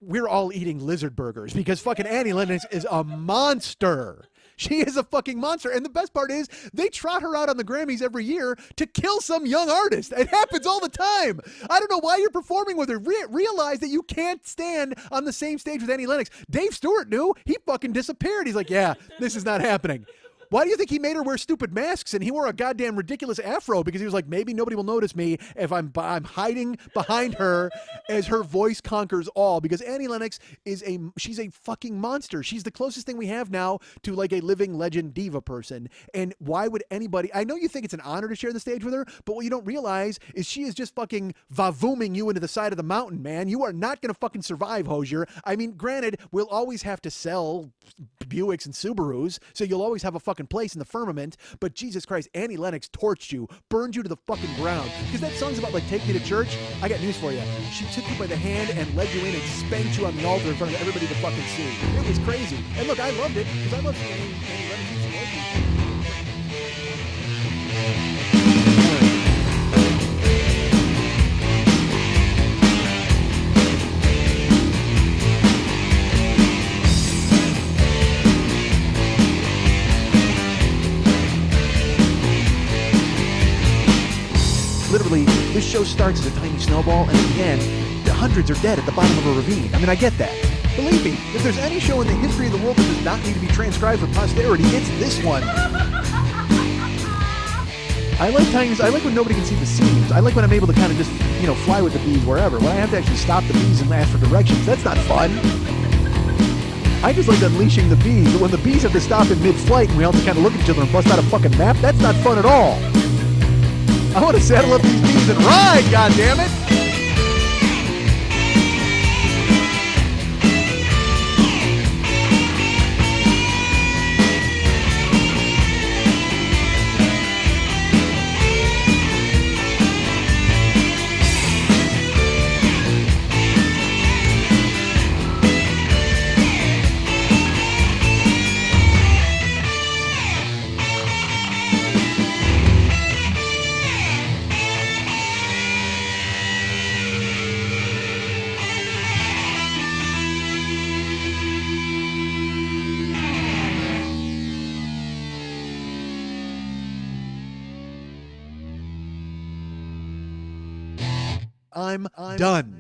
we're all eating lizard burgers because fucking Annie Lennox is a monster. She is a fucking monster. And the best part is they trot her out on the Grammys every year to kill some young artist. It happens all the time. I don't know why you're performing with her. Realize that you can't stand on the same stage with Annie Lennox. Dave Stewart knew. He fucking disappeared. He's like, yeah, this is not happening. Why do you think he made her wear stupid masks and he wore a goddamn ridiculous afro? Because he was like, maybe nobody will notice me if I'm hiding behind her as her voice conquers all. Because Annie Lennox she's a fucking monster. She's the closest thing we have now to like a living legend diva person. And why would anybody, I know you think it's an honor to share the stage with her, but what you don't realize is she is just fucking vavooming you into the side of the mountain, man. You are not going to fucking survive, Hozier. I mean, granted, we'll always have to sell Buicks and Subarus, so you'll always have a fucking place in the firmament, but Jesus Christ, Annie Lennox torched you, burned you to the fucking ground. Because that song's about like, take me to church. I got news for you. She took you by the hand and led you in and spanked you on the altar in front of everybody to fucking see. It was crazy. And look, I loved it because I love seeing Annie Lennox do some Literally, this show starts as a tiny snowball, and at the end, the hundreds are dead at the bottom of a ravine. I mean, I get that. Believe me, if there's any show in the history of the world that does not need to be transcribed for posterity, it's this one. I like when nobody can see the scenes. I like when I'm able to kind of just, fly with the bees wherever. When I have to actually stop the bees and ask for directions, that's not fun. I just like unleashing the bees, but when the bees have to stop in mid-flight and we all have to kind of look at each other and bust out a fucking map, that's not fun at all. I want to saddle up these bees and ride, goddammit! I'm done.